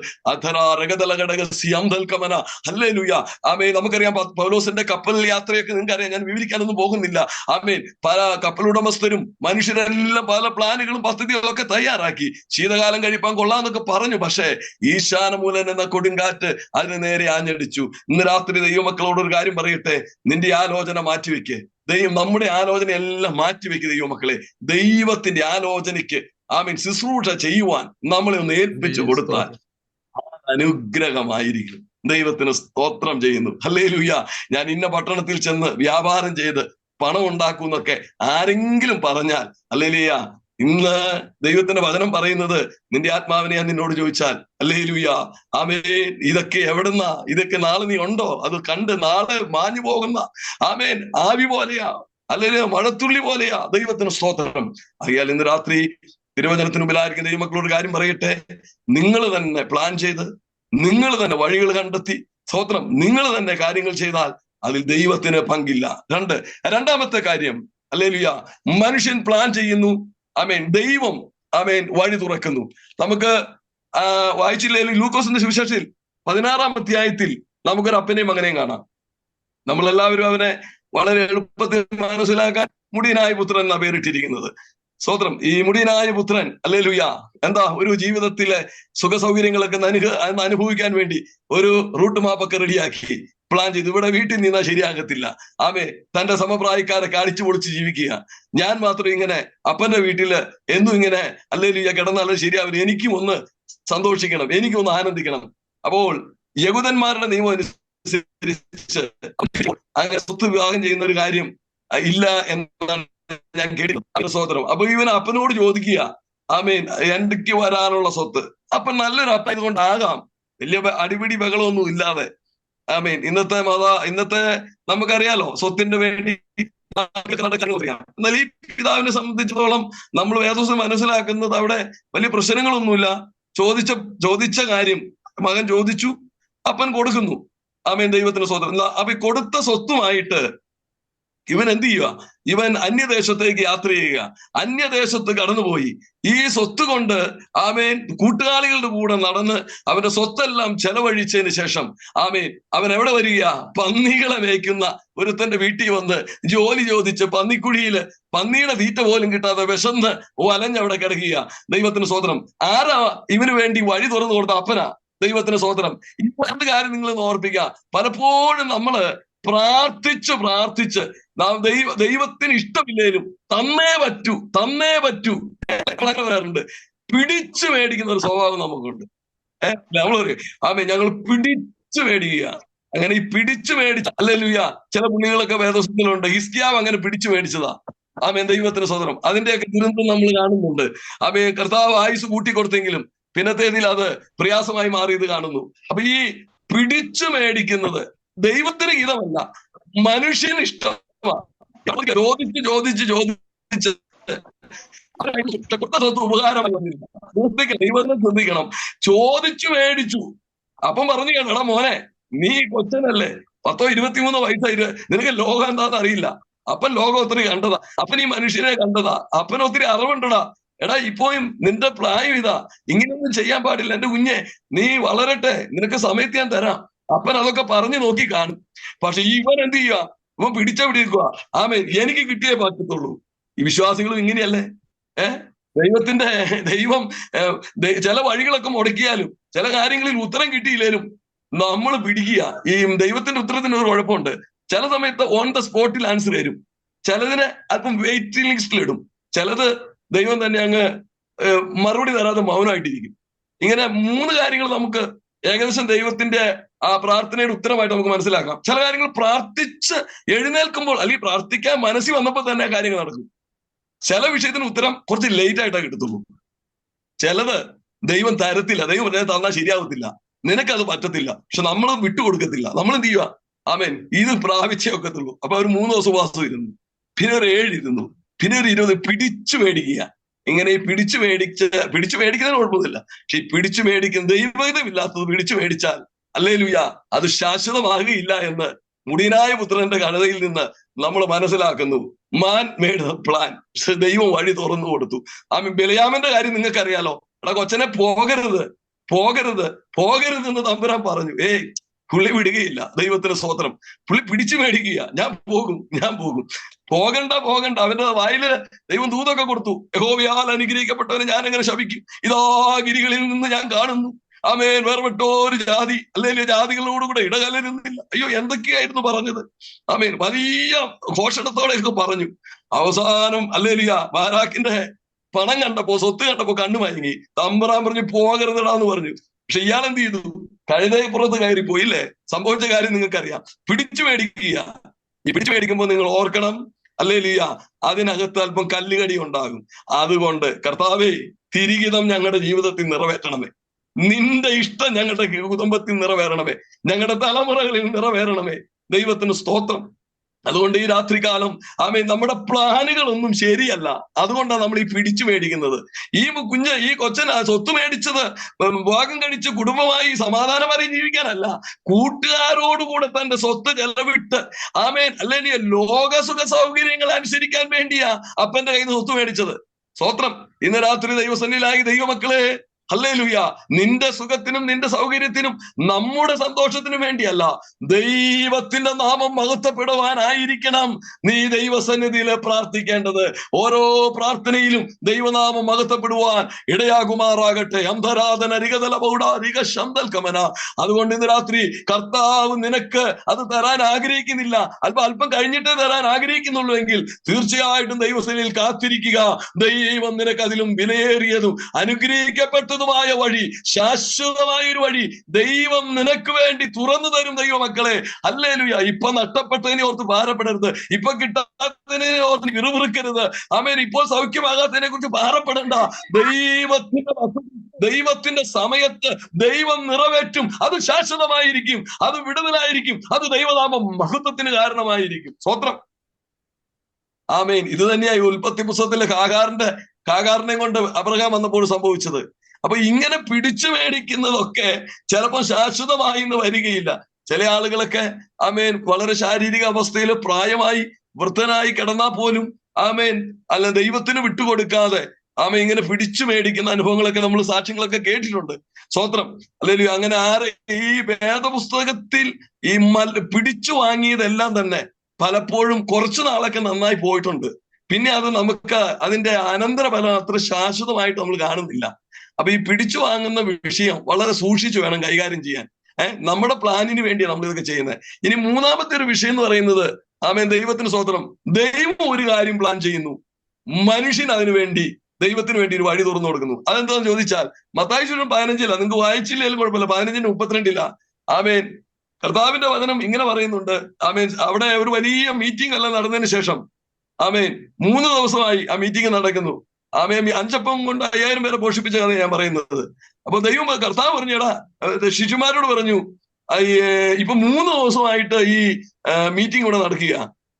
Speaker 2: ഹല്ലേലൂയ. ആമേൻ. നമുക്കറിയാം പൗലോസിന്റെ കപ്പൽ യാത്രയൊക്കെ നിങ്ങൾക്കറിയാം, ഞാൻ വിവരിക്കാനൊന്നും പോകുന്നില്ല. ആമേൻ. പല കപ്പലുടമസ്ഥരും മനുഷ്യരെല്ലാം പല പ്ലാനുകളും പദ്ധതികളും ഒക്കെ തയ്യാറാക്കി ശീതകാലം കഴിപ്പാൻ കൊള്ളാന്നൊക്കെ പറഞ്ഞു. പക്ഷേ ഈശാനമൂലൻ എന്ന കൊടുങ്കാറ്റ് അതിന് നേരെ ആഞ്ഞടിച്ചു. ഇന്ന് രാത്രി ദൈവമക്കളോട് ഒരു കാര്യം പറയട്ടെ, നിന്റെ ആലോചന മാറ്റിവെക്ക്. നമ്മുടെ ആലോചന എല്ലാം മാറ്റിവെക്ക് ദൈവമക്കളെ. ദൈവത്തിന്റെ ആലോചനയ്ക്ക് ആമീൻ ശുശ്രൂഷ ചെയ്യുവാൻ നമ്മളെ ഒന്ന് ഏൽപ്പിച്ചു കൊടുത്താൽ അനുഗ്രഹമായിരിക്കും. ദൈവത്തിന് സ്തോത്രം ചെയ്യുന്നു. ഹല്ലേലൂയ. ഞാൻ ഇന്ന പട്ടണത്തിൽ ചെന്ന് വ്യാപാരം ചെയ്ത് പണം ഉണ്ടാക്കുന്നൊക്കെ ആരെങ്കിലും പറഞ്ഞാൽ ഹല്ലേലൂയ, ഇന്ന് ദൈവത്തിന്റെ വചനം പറയുന്നത് നിന്റെ ആത്മാവിനെ ഞാൻ നിന്നോട് ചോദിച്ചാൽ ഹല്ലേലൂയ ആമേൻ ഇതൊക്കെ എവിടുന്നാ, ഇതൊക്കെ നാളെ നീ ഉണ്ടോ? അത് കണ്ട് നാളെ മാഞ്ഞു പോകുന്ന ആമേൻ ആവി പോലെയാ, അല്ലെങ്കിൽ മഴത്തുള്ളി പോലെയാ. ദൈവത്തിന് സ്തോത്രം. അറിയാൽ ഇന്ന് രാത്രി തിരുവചനത്തിന് മുമ്പിലായിരിക്കും ദൈവമക്കളോട് കാര്യം പറയട്ടെ, നിങ്ങൾ തന്നെ പ്ലാൻ ചെയ്ത് നിങ്ങൾ തന്നെ വഴികൾ കണ്ടെത്തി സ്തോത്രം നിങ്ങൾ തന്നെ കാര്യങ്ങൾ ചെയ്താൽ അതിൽ ദൈവത്തിന് പങ്കില്ല. രണ്ടാമത്തെ കാര്യം ഹല്ലേലൂയ, മനുഷ്യൻ പ്ലാൻ ചെയ്യുന്നു, ആമേൻ ദൈവം ആമേൻ വഴി തുറക്കുന്നു. നമുക്ക് വായിച്ചില്ലെങ്കിൽ ലൂക്കോസിന്റെ സുവിശേഷത്തിൽ 16-ാം അധ്യായത്തിൽ നമുക്കൊരു അപ്പനെയും മകനെയും കാണാം. നമ്മളെല്ലാവരും അവനെ വളരെ എളുപ്പത്തിൽ മനസ്സിലാക്കാൻ മുടിയനായ പുത്രൻ എന്നാ പേരിട്ടിരിക്കുന്നത്. സ്തോത്രം. ഈ മുടിയനായ പുത്രൻ ഹല്ലേലൂയ എന്താ ഒരു ജീവിതത്തിലെ സുഖ സൗകര്യങ്ങളൊക്കെ അനുഭവിക്കാൻ വേണ്ടി ഒരു റൂട്ട് മാപ്പൊക്കെ റെഡിയാക്കി പ്ലാൻ ചെയ്തു. ഇവിടെ വീട്ടിൽ നിന്നാ ശരിയാകത്തില്ല. ആമേ തന്റെ സമപ്രായക്കാരെ കാണിച്ചു പൊളിച്ച് ജീവിക്കുക. ഞാൻ മാത്രം ഇങ്ങനെ അപ്പന്റെ വീട്ടില് എന്നും ഇങ്ങനെ ഹല്ലേലൂയ കിടന്നാലും ശരിയാവില്ല. എനിക്കും ഒന്ന് സന്തോഷിക്കണം, എനിക്കും ഒന്ന് ആനന്ദിക്കണം. അപ്പോൾ യഹൂദന്മാരുടെ നിയമം അനുസരിച്ച് അങ്ങനെ സ്വത്ത് വിവാഹം ചെയ്യുന്ന ഒരു കാര്യം ഇല്ല എന്നാണ് ഞാൻ കേട്ടു. സ്വതന്ത്രം. അപ്പൊ ഇവൻ അപ്പനോട് ചോദിക്കുക, ആമേൻ എനിക്ക് വരാനുള്ള സ്വത്ത്. അപ്പൻ നല്ലൊരു അപ്പ ഇതുകൊണ്ടാകാം വലിയ അടിപിടി ബഹളമൊന്നും ഇല്ലാതെ ആമേൻ ഇന്നത്തെ നമുക്കറിയാലോ സ്വത്തിന്റെ വേണ്ടി നടക്കാൻ. എന്നാൽ ഈ പിതാവിനെ സംബന്ധിച്ചിടത്തോളം നമ്മൾ വേദോസം മനസ്സിലാക്കുന്നത് അവിടെ വലിയ പ്രശ്നങ്ങളൊന്നുമില്ല. ചോദിച്ച കാര്യം മകൻ ചോദിച്ചു, അപ്പൻ കൊടുക്കുന്നു. ആമേൻ ദൈവത്തിന് സ്വതന്ത്രം. അപ്പൊ ഈ കൊടുത്ത സ്വത്തുമായിട്ട് ഇവൻ എന്ത് ചെയ്യുക? ഇവൻ അന്യദേശത്തേക്ക് യാത്ര ചെയ്യുക. അന്യദേശത്ത് കടന്നുപോയി ഈ സ്വത്ത് കൊണ്ട് ആമേൻ കൂട്ടുകാളികളുടെ കൂടെ നടന്ന് അവന്റെ സ്വത്തെല്ലാം ചെലവഴിച്ചതിന് ശേഷം ആമേൻ അവൻ എവിടെ വരിക? പന്നികളെ മേയ്ക്കുന്ന ഒരുത്തന്റെ വീട്ടിൽ വന്ന് ജോലി ചോദിച്ച് പന്നിക്കുഴിയില് പന്നിയുടെ തീറ്റ പോലും കിട്ടാതെ വിശന്ന് വലഞ്ഞവിടെ കിടക്കുക. ദൈവത്തിന് സ്വതന്ത്രം. ആരാ ഇവന് വേണ്ടി വഴി തുറന്നു കൊടുത്ത? അപ്പനാ. ദൈവത്തിന് സ്വതന്ത്രം. ഇപ്പോഴത്തെ കാര്യം നിങ്ങൾ ഓർപ്പിക്കുക, പലപ്പോഴും നമ്മള് പ്രാർത്ഥിച്ച് ദൈവത്തിന് ഇഷ്ടമില്ലേലും തന്നേ പറ്റൂ വരാറുണ്ട്. പിടിച്ചു മേടിക്കുന്ന ഒരു സ്വഭാവം നമുക്കുണ്ട്. നമ്മൾ ആമേ ഞങ്ങൾ പിടിച്ചു മേടിക്കുക. അങ്ങനെ ഈ പിടിച്ചു മേടിച്ച ഹല്ലേലൂയ ചില പുള്ളികളൊക്കെ വേദപുസ്തകത്തിലുണ്ട്. ഹിസ്കിയാവ് അങ്ങനെ പിടിച്ചു മേടിച്ചതാ. ആമേൻ ദൈവത്തിന് സ്വതന്ത്രം. അതിന്റെയൊക്കെ ദുരന്തം നമ്മൾ കാണുന്നുണ്ട്. ആമേ കർത്താവ് ആയുസ് കൂട്ടിക്കൊടുത്തെങ്കിലും പിന്നത്തേതിൽ അത് പ്രയാസമായി മാറിയത് കാണുന്നു. അപ്പൊ ഈ പിടിച്ചു മേടിക്കുന്നത് ദൈവത്തിന് ഹിതമല്ല, മനുഷ്യന് ഇഷ്ടമാണ്. ചോദിച്ച് ഉപകാരമായി വന്നില്ല. ദൈവത്തിനെ ശ്രദ്ധിക്കണം. ചോദിച്ചു മേടിച്ചു. അപ്പം പറഞ്ഞു എടാ മോനെ, നീ കൊച്ചനല്ലേ, 10-23 വയസ്സായിട്ട് നിനക്ക് ലോകം എന്താന്ന് അറിയില്ല. അപ്പൻ ലോകം ഒത്തിരി കണ്ടതാ, അപ്പൻ ഈ മനുഷ്യനെ കണ്ടതാ, അപ്പൻ ഒത്തിരി അറിവുണ്ടടാ. എടാ ഇപ്പോഴും നിന്റെ പ്രായം ഇതാ, ഇങ്ങനെയൊന്നും ചെയ്യാൻ പാടില്ല. എന്റെ കുഞ്ഞെ നീ വളരട്ടെ, നിനക്ക് സമയത്ത് ഞാൻ തരാം. അപ്പൻ അതൊക്കെ പറഞ്ഞു നോക്കി കാണും. പക്ഷെ ഇവൻ എന്ത് ചെയ്യുക? ഇവൻ പിടിക്കുക. ആമേൻ എനിക്ക് കിട്ടിയേ പറ്റത്തുള്ളൂ. ഈ വിശ്വാസികളും ഇങ്ങനെയല്ലേ? ദൈവം ചില വഴികളൊക്കെ മുടക്കിയാലും ചില കാര്യങ്ങളിൽ ഉത്തരം കിട്ടിയില്ലേലും നമ്മൾ പിടിക്കുക. ഈ ദൈവത്തിന്റെ ഉത്തരത്തിന് ഒരു കുഴപ്പമുണ്ട്. ചില സമയത്ത് ഓൺ ദ സ്പോട്ടിൽ ആൻസർ തരും, ചിലതിന് അല്പം വെയിറ്റിംഗ് ലിസ്റ്റിലിടും, ചിലത് ദൈവം തന്നെ അങ്ങ് മറുപടി തരാതെ മൗനമായിട്ടിരിക്കും. ഇങ്ങനെ 3 കാര്യങ്ങൾ നമുക്ക് ഏകദേശം ദൈവത്തിന്റെ ആ പ്രാർത്ഥനയുടെ ഉത്തരമായിട്ട് നമുക്ക് മനസ്സിലാക്കാം. ചില കാര്യങ്ങൾ പ്രാർത്ഥിച്ച് എഴുന്നേൽക്കുമ്പോൾ അല്ലെങ്കിൽ പ്രാർത്ഥിക്കാൻ മനസ്സിൽ വന്നപ്പോൾ തന്നെ കാര്യങ്ങൾ നടക്കും. ചില വിഷയത്തിന് ഉത്തരം കുറച്ച് ലേറ്റ് ആയിട്ടാ കിട്ടത്തുള്ളൂ. ചിലത് ദൈവം തരത്തില്ല, ദൈവം തന്നാൽ ശരിയാവത്തില്ല, നിനക്കത് പറ്റത്തില്ല. പക്ഷെ നമ്മൾ വിട്ടുകൊടുക്കത്തില്ല. നമ്മൾ എന്ത് ചെയ്യുക? ആമേൻ, ഇത് പ്രാപിച്ചേ ഒക്കത്തുള്ളൂ. അപ്പൊ ഒരു 3 ദിവസം ഉപവാസം ഇരുന്നു, പിന്നെ ഒരു 7 ഇരുന്നു, പിന്നെ ഒരു 20 പിടിച്ചു മേടിക്കുക. ഇങ്ങനെ ഈ പിടിച്ചു മേടിക്കുന്നതിന് കുഴപ്പമൊന്നുമില്ല. പക്ഷെ ഈ പിടിച്ചു മേടിക്കുന്ന ദൈവമില്ലാത്തത് പിടിച്ചു മേടിച്ചാൽ ഹല്ലേലൂയ അത് ശാശ്വതമാകുകയില്ല എന്ന് മുടിയനായ പുത്രന്റെ കഴുതയിൽ നിന്ന് നമ്മൾ മനസ്സിലാക്കുന്നു. മാൻ മേഡ് ദ പ്ലാൻ. ദൈവം വഴി തുറന്നു കൊടുത്തു. ബിലയാമിന്റെ കാര്യം നിങ്ങൾക്ക് അറിയാലോ. എടാ കൊച്ചനെ പോകരുത് എന്ന് തമ്പുരാൻ പറഞ്ഞു. പുള്ളി വിടുകയില്ല. ദൈവത്തിന് സ്തോത്രം. പുള്ളി പിടിച്ചു മേടിക്കുക. ഞാൻ പോകും. പോകണ്ട. അവന്റെ വായില് ദൈവം ദൂതൊക്കെ കൊടുത്തു. യഹോവയാൽ അനുഗ്രഹിക്കപ്പെട്ടവനെ ഞാൻ എങ്ങനെ ശപിക്കും? ഇതാ ഗിരികളിൽ നിന്ന് ഞാൻ കാണുന്നു. ആമേൻ, വേർപെട്ടോരു ജാതി, അല്ലെങ്കിൽ ജാതികളോടുകൂടെ ഇടകലരുന്നില്ല. അയ്യോ, എന്തൊക്കെയായിരുന്നു പറഞ്ഞത്. ആമേൻ, വലിയ ഘോഷണത്തോടെയൊക്കെ പറഞ്ഞു. അവസാനം ഹല്ലേലൂയ ബാരാക്കിന്റെ പണം കണ്ടപ്പോ, സ്വത്ത് കണ്ടപ്പോ കണ്ണു മയങ്ങി. തമ്പുരാൻ പറഞ്ഞു പോകരുതടാന്ന് പറഞ്ഞു. പക്ഷെ ഇയാൾ എന്ത് ചെയ്തു? കഴുതയപ്പുറത്ത് കയറിപ്പോയി. ഇല്ലേ? സംഭവിച്ച കാര്യം നിങ്ങൾക്കറിയാം. പിടിച്ചു മേടിക്കുക. ഈ പിടിച്ചു മേടിക്കുമ്പോൾ നിങ്ങൾ ഓർക്കണം, ഹല്ലേലൂയ അതിനകത്ത് അല്പം കല്ലുകടി ഉണ്ടാകും. അതുകൊണ്ട് കർത്താവേ, തിരികിതം ഞങ്ങളുടെ ജീവിതത്തിൽ നിറവേറ്റണമേ. നിന്റെ ഇഷ്ടം ഞങ്ങളുടെ കുടുംബത്തിൽ നിറവേറണമേ. ഞങ്ങളുടെ തലമുറകളിൽ നിറവേറണമേ. ദൈവത്തിന് സ്തോത്രം. അതുകൊണ്ട് ഈ രാത്രികാലം ആമേൻ, നമ്മുടെ പ്ലാനുകളൊന്നും ശരിയല്ല. അതുകൊണ്ടാണ് നമ്മൾ ഈ പിടിച്ചു മേടിക്കുന്നത്. ഈ കൊച്ചൻ സ്വത്ത് മേടിച്ചത് വിവാഹം കഴിച്ച് കുടുംബമായി സമാധാനമായി ജീവിക്കാനല്ല, കൂട്ടുകാരോടുകൂടെ തന്റെ സ്വത്ത് ചെലവിട്ട് ആമേൻ അല്ലെങ്കിൽ ലോക സുഖ സൗകര്യങ്ങൾ അനുസരിക്കാൻ വേണ്ടിയാ അപ്പന്റെ കയ്യിൽ നിന്ന് സ്വത്ത് മേടിച്ചത്. സ്തോത്രം. ഇന്ന് രാത്രി ദൈവസന്നിധിയിലായി ദൈവമക്കളെ, ഹല്ലേലൂയ നിന്റെ സുഖത്തിനും നിന്റെ സൗകര്യത്തിനും നമ്മുടെ സന്തോഷത്തിനും വേണ്ടിയല്ല, ദൈവത്തിന്റെ നാമം മഹത്വപ്പെടുവാനായിരിക്കണം നീ ദൈവസന്നിധിയിൽ പ്രാർത്ഥിക്കേണ്ടത്. ഓരോ പ്രാർത്ഥനയിലും ദൈവനാമം മഹത്വപ്പെടുവാൻ ഇടയാകുമാറാകട്ടെ. അന്ധരാധന രികതല പൗടാരിക ശന്തൽക്കമന. അതുകൊണ്ട് ഇന്ന് രാത്രി കർത്താവ് നിനക്ക് അത് തരാൻ ആഗ്രഹിക്കുന്നില്ല, അല്പം കഴിഞ്ഞിട്ടേ തരാൻ ആഗ്രഹിക്കുന്നുള്ളൂ എങ്കിൽ തീർച്ചയായിട്ടും ദൈവസന്നിധിയിൽ കാത്തിരിക്കുക. ദൈവം നിനക്ക് അതിലും വിലയേറിയതും അനുഗ്രഹിക്കപ്പെട്ട വഴി, ശാശ്വതമായ ഒരു വഴി ദൈവം നിനക്ക് വേണ്ടി തുറന്നു തരും. ദൈവമക്കളെ, ഹല്ലേലൂയ. ഇപ്പൊ നഷ്ടപ്പെട്ടതിനെ ഓർത്ത് ഭാരപ്പെടരുത്. ഇപ്പൊ കിട്ടാത്തതിനെ ഓർത്ത് വിറുവിറുക്കരുത്. ആമേൻ. ഇപ്പോൾ സൗഖ്യമാകാത്തതിനെ കുറിച്ച് ഭാരപ്പെടണ്ട. ദൈവത്തിന്റെ സമയത്ത് ദൈവം നിറവേറ്റും. അത് ശാശ്വതമായിരിക്കും, അത് വിടുതലായിരിക്കും, അത് ദൈവനാമം മഹത്വത്തിന് കാരണമായിരിക്കും. സ്തോത്രം. ആമേൻ. ഇത് തന്നെയായി ഉൽപ്പത്തി പുസ്തകത്തിലെ കാകാറിനെ കൊണ്ട് അബ്രഹാം വന്നപ്പോൾ സംഭവിച്ചത്. അപ്പൊ ഇങ്ങനെ പിടിച്ചു മേടിക്കുന്നതൊക്കെ ചിലപ്പോൾ ശാശ്വതമായി എന്ന് വരികയില്ല. ചില ആളുകളൊക്കെ ആമേൻ വളരെ ശാരീരിക അവസ്ഥയിൽ പ്രായമായി വൃദ്ധനായി കിടന്നാൽ പോലും ആമേൻ അല്ല ദൈവത്തിന് വിട്ടുകൊടുക്കാതെ ആമേൻ ഇങ്ങനെ പിടിച്ചു മേടിക്കുന്ന അനുഭവങ്ങളൊക്കെ നമ്മൾ സാക്ഷ്യങ്ങളൊക്കെ കേട്ടിട്ടുണ്ട്. സ്തോത്രം. അല്ലെങ്കിൽ അങ്ങനെ ഈ വേദപുസ്തകത്തിൽ ഈ പിടിച്ചു വാങ്ങിയതെല്ലാം തന്നെ പലപ്പോഴും കുറച്ചു നാളൊക്കെ നന്നായി പോയിട്ടുണ്ട്. പിന്നെ അത് നമുക്ക് അതിന്റെ അനന്തരഫലം അത്ര ശാശ്വതമായിട്ട് നമ്മൾ കാണുന്നില്ല. അപ്പൊ ഈ പിടിച്ചു വാങ്ങുന്ന വിഷയം വളരെ സൂക്ഷിച്ചു വേണം കൈകാര്യം ചെയ്യാൻ. നമ്മുടെ പ്ലാനിന് വേണ്ടിയാണ് നമ്മൾ ഇതൊക്കെ ചെയ്യുന്നത്. ഇനി മൂന്നാമത്തെ ഒരു വിഷയം എന്ന് പറയുന്നത് ആമേൻ, ദൈവത്തിന് സ്തോത്രം, ദൈവം ഒരു കാര്യം പ്ലാൻ ചെയ്യുന്നു, മനുഷ്യൻ ദൈവത്തിന് വേണ്ടി ഒരു വഴി തുറന്നു കൊടുക്കുന്നു. അതെന്താണെന്ന് ചോദിച്ചാൽ മത്തായി സുവിശേഷം 15 നിങ്ങൾക്ക് വായിച്ചില്ലെങ്കിലും കുഴപ്പമില്ല, 15:32 ആമേൻ കർത്താവിന്റെ വചനം ഇങ്ങനെ പറയുന്നുണ്ട്. ആമേൻ അവിടെ ഒരു വലിയ മീറ്റിംഗ് എല്ലാം നടന്നതിന് ശേഷം ആമേൻ 3 ദിവസമായി ആ മീറ്റിംഗ് നടക്കുന്നു. ആമേൻ 5 അപ്പം കൊണ്ട് 5000 പേരെ പോഷിപ്പിച്ച കഥ ഞാൻ പറയുന്നത്. അപ്പൊ കർത്താവ് പറഞ്ഞടാ ശിശുമാരോട് പറഞ്ഞു, ഇപ്പൊ 3 ദിവസമായിട്ട് ഈ മീറ്റിംഗ് ഇവിടെ നടക്കുക.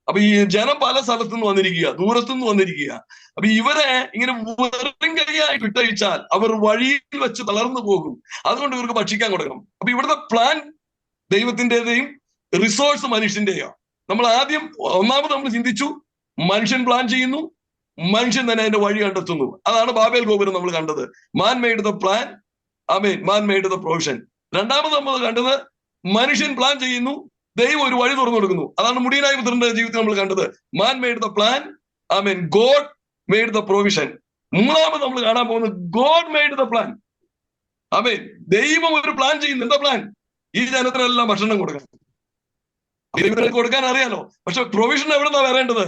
Speaker 2: അപ്പൊ ഈ ജനം പല സ്ഥലത്തുനിന്ന് വന്നിരിക്കുക, ദൂരത്തുനിന്ന് വന്നിരിക്കുക. അപ്പൊ ഇവരെ ഇങ്ങനെ വെറും കൈയായി വിട്ടയച്ചാൽ അവർ വഴിയിൽ വെച്ച് തളർന്നു പോകും. അതുകൊണ്ട് ഇവർക്ക് ഭക്ഷിക്കാൻ കൊടുക്കണം. അപ്പൊ ഇവിടുത്തെ പ്ലാൻ ദൈവത്തിൻ്റെയും റിസോഴ്സ് മനുഷ്യന്റെയോ. ഒന്നാമത് നമ്മൾ ചിന്തിച്ചു, മനുഷ്യൻ പ്ലാൻ ചെയ്യുന്നു, മനുഷ്യൻ തന്നെ അതിന്റെ വഴി കണ്ടെത്തുന്നു. അതാണ് ബാബേൽ ഗോപുരം നമ്മൾ കണ്ടത്. മാൻ made the plan, amen, man made the provision. രണ്ടാമത് നമ്മൾ കണ്ടത് മനുഷ്യൻ പ്ലാൻ ചെയ്യുന്നു, ദൈവം ഒരു വഴി തുറന്നു കൊടുക്കുന്നു. അതാണ് മുടിയനായ പുത്രന്റെ ജീവിതത്തിൽ നമ്മൾ കണ്ടത്. മാൻ made the plan, amen, God made the provision. മൂന്നാമത് നമ്മൾ കാണാൻ പോകുന്നത് ഗോഡ് മെയ്ഡ് ദ പ്ലാൻ. ആമേൻ. ദൈവം ഒരു പ്ലാൻ ചെയ്യുന്നു. എന്താ പ്ലാൻ? ഈ ജനത്തിനെല്ലാം ഭക്ഷണം കൊടുക്കണം. കൊടുക്കാൻ അറിയാലോ, പക്ഷെ പ്രൊവിഷൻ എവിടെന്നാ വരേണ്ടത്?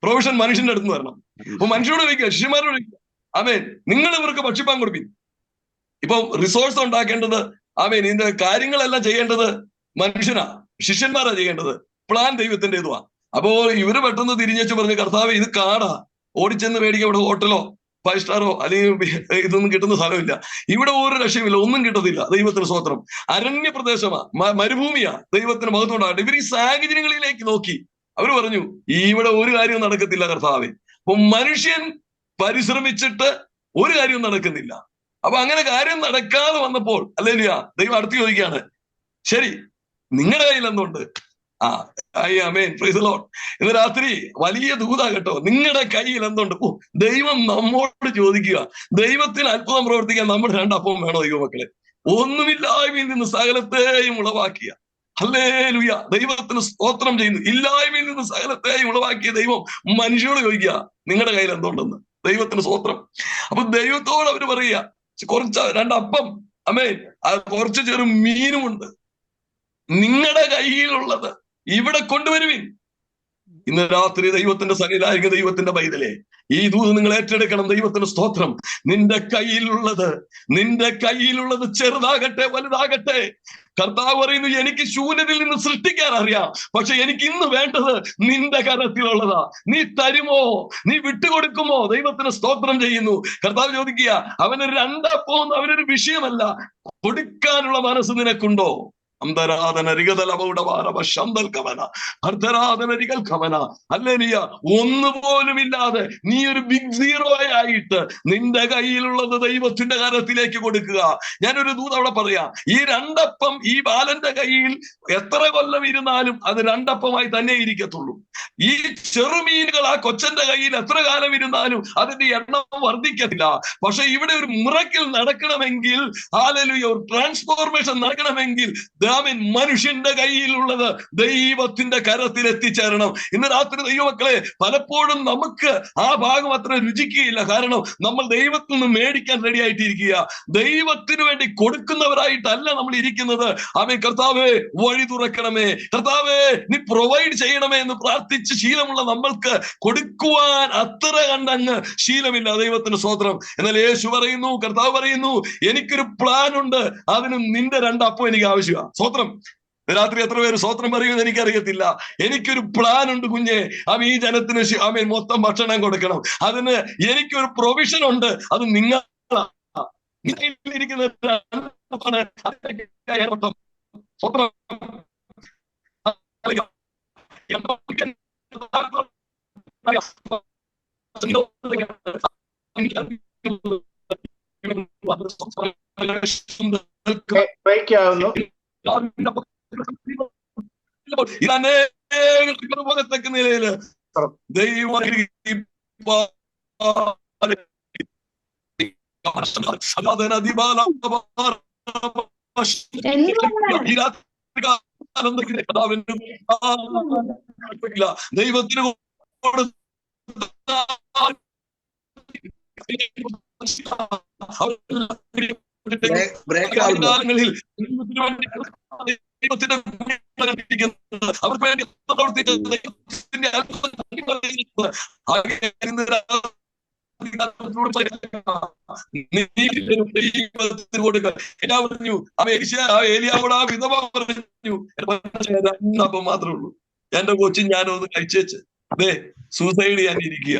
Speaker 2: പ്രൊവിഷൻ മനുഷ്യന്റെ അടുത്ത് വരണം. അപ്പൊ മനുഷ്യരോട് ചോദിക്കുക, ശിഷ്യന്മാരോട് ചോദിക്കുക, ആമേൻ, നിങ്ങൾ ഇവർക്ക് ഭക്ഷിപ്പാൻ കൊടുക്കും. ഇപ്പൊ റിസോഴ്സ് ഉണ്ടാക്കേണ്ടത്, ആമേൻ, ഇതിന്റെ കാര്യങ്ങളെല്ലാം ചെയ്യേണ്ടത് മനുഷ്യനാ, ശിഷ്യന്മാരാ ചെയ്യേണ്ടത്. പ്ലാൻ ദൈവത്തിൻ്റെതുവാ. അപ്പോ ഇവര് പെട്ടെന്ന് തിരിഞ്ഞു പറഞ്ഞു, കർത്താവ് ഇത് കാടാ, ഓടിച്ചെന്ന് മേടിക്കാൻ ഇവിടെ ഹോട്ടലോ 5 സ്റ്റാറോ അല്ലെങ്കിൽ ഇതൊന്നും കിട്ടുന്ന സ്ഥലമില്ല, ഇവിടെ ഒരു രക്ഷയുമില്ല, ഒന്നും കിട്ടത്തില്ല. ദൈവത്തിന് സ്തോത്രം. അരണ്യ പ്രദേശമാ, മരുഭൂമിയാ. ദൈവത്തിന് മഹത്വം ഉണ്ടാകട്ടെ. ഇവർ ഈ സാഹചര്യങ്ങളിലേക്ക് നോക്കി അവര് പറഞ്ഞു, ഇവിടെ ഒരു കാര്യവും നടക്കത്തില്ല കർത്താവേ. അപ്പൊ മനുഷ്യൻ പരിശ്രമിച്ചിട്ട് ഒരു കാര്യവും നടക്കുന്നില്ല. അപ്പൊ അങ്ങനെ കാര്യം നടക്കാതെ വന്നപ്പോൾ അല്ലേലിയ ദൈവം അടുത്ത് ചോദിക്കുകയാണ്, ശരി, നിങ്ങളുടെ കയ്യിൽ എന്തുണ്ട്? ആമേൻ, പ്രൈസ് ദി ലോർഡ്. ഇന്ന് രാത്രി വലിയ ദൂതാ കേട്ടോ, നിങ്ങളുടെ കയ്യിൽ എന്തുണ്ട്? ദൈവം നമ്മോട് ചോദിക്കുക, ദൈവത്തിന് അത്ഭുതം പ്രവർത്തിക്കാൻ നമ്മുടെ 2 അപ്പവും വേണോ ദൈവമക്കളെ? ഒന്നുമില്ലായ്മയിൽ നിന്ന് സകലത്തെയും ഉളവാക്കിയ, ഹല്ലേലൂയ, ദൈവത്തിന് സ്തോത്രം ചെയ്യുന്നു. ഇല്ലായ്മയിൽ നിന്ന് സകലത്തെയും ഉളവാക്കിയ ദൈവം മനുഷ്യരോട് ചോദിക്കുക, നിങ്ങളുടെ കയ്യിൽ എന്തുണ്ടെന്ന്. ദൈവത്തിന് സ്തോത്രം. അപ്പൊ ദൈവത്തോട് അവര് പറയുക, കുറച്ച് 2 അപ്പം, ആമേൻ, കുറച്ച് ചെറു മീനുമുണ്ട്, നിങ്ങളുടെ കയ്യിലുള്ളത് ഇവിടെ കൊണ്ടുവരുവിൻ. ഇന്ന് രാത്രി ദൈവത്തിന്റെ സന്നിധിയിലായിരിക്കും ദൈവത്തിന്റെ പൈതലേ, ഈ ദൂത് നിങ്ങൾ ഏറ്റെടുക്കണം. ദൈവത്തിന് സ്തോത്രം. നിന്റെ കയ്യിലുള്ളത് ചെറുതാകട്ടെ വലുതാകട്ടെ, കർത്താവ് പറയുന്നു, എനിക്ക് ശൂന്യതയിൽ നിന്ന് സൃഷ്ടിക്കാൻ അറിയാം, പക്ഷെ എനിക്ക് ഇന്ന് വേണ്ടത് നിന്റെ കരത്തിലുള്ളതാ. നീ തരുമോ? നീ വിട്ടുകൊടുക്കുമോ? ദൈവത്തിന് സ്തോത്രം ചെയ്യുന്നു. കർത്താവ് ചോദിക്കുക, അവനൊരു 2 അപ്പവും അവനൊരു വിഷയമല്ല, കൊടുക്കാനുള്ള മനസ്സ് നിനക്കുണ്ടോ? ഒന്നുപോലുമില്ലാതെ നീ ഒരു ബിഗ് സീറോ ആയിട്ട് നിന്റെ കയ്യിലുള്ളത് ദൈവത്തിന്റെ കരത്തിലേക്ക് കൊടുക്കുക. ഞാനൊരു ദൂത് അവിടെ പറയാം, ഈ 2 അപ്പം ഈ ബാലന്റെ കയ്യിൽ എത്ര കൊല്ലം ഇരുന്നാലും അത് 2 അപ്പമായി തന്നെ ഇരിക്കത്തുള്ളൂ. ഈ ചെറുമീനുകൾ ആ കൊച്ചന്റെ കയ്യിൽ എത്ര കാലം ഇരുന്നാലും അതിന്റെ എണ്ണം വർദ്ധിക്കത്തില്ല. പക്ഷെ ഇവിടെ ഒരു മിറക്കിൾ നടക്കണമെങ്കിൽ, ഹല്ലേലൂയ, ഒരു ട്രാൻസ്ഫോർമേഷൻ നടക്കണമെങ്കിൽ മനുഷ്യന്റെ കയ്യിലുള്ളത് ദൈവത്തിന്റെ കരത്തിൽ എത്തിച്ചേരണം. ഇന്ന് രാത്രി ദൈവമക്കളെ, പലപ്പോഴും നമുക്ക് ആ ഭാഗം അത്ര രുചിക്കുകയില്ല. കാരണം നമ്മൾ ദൈവത്തിൽ നിന്ന് മേടിക്കാൻ റെഡി ആയിട്ടിരിക്കുക, ദൈവത്തിന് വേണ്ടി കൊടുക്കുന്നവരായിട്ടല്ല നമ്മൾ ഇരിക്കുന്നത്. ആമേൻ. കർത്താവേ, വഴി തുറക്കണമേ, കർത്താവേ, നീ പ്രൊവൈഡ് ചെയ്യണമേ എന്ന് പ്രാർത്ഥിച്ച് ശീലമുള്ള നമ്മൾക്ക് കൊടുക്കുവാൻ അത്ര കണ്ടങ്ങ് ശീലമില്ല. ദൈവത്തിന് സ്തോത്രം. എന്നാൽ യേശു പറയുന്നു, കർത്താവ് പറയുന്നു, എനിക്കൊരു പ്ലാൻ ഉണ്ട്, അതിന് നിന്റെ 2 അപ്പം എനിക്ക് ആവശ്യമാണ്. സ്തോത്രം. രാത്രി എത്ര പേര് സ്തോത്രം പറയുമെന്ന് എനിക്കറിയത്തില്ല. എനിക്കൊരു പ്ലാൻ ഉണ്ട് കുഞ്ഞെ. ഈ ജനത്തിന് ആമേൻ മൊത്തം ഭക്ഷണം കൊടുക്കണം. അതിന് എനിക്കൊരു പ്രൊവിഷൻ ഉണ്ട്. അത് നിങ്ങളിരിക്കുന്ന ഇതേകത്തക്ക നിലയില് ദൈവം ദൈവത്തിന് കാലങ്ങളിൽ അവർക്ക് വേണ്ടി പറഞ്ഞു. ഏലിയാവോട് ആ വിധവ പറഞ്ഞു, അപ്പം മാത്രമേ ഉള്ളൂ, എന്റെ കൊച്ചിൻ ഞാനൊന്ന് കഴിച്ചേച്ച് സൂസൈഡ് ചെയ്യാനിരിക്കുക.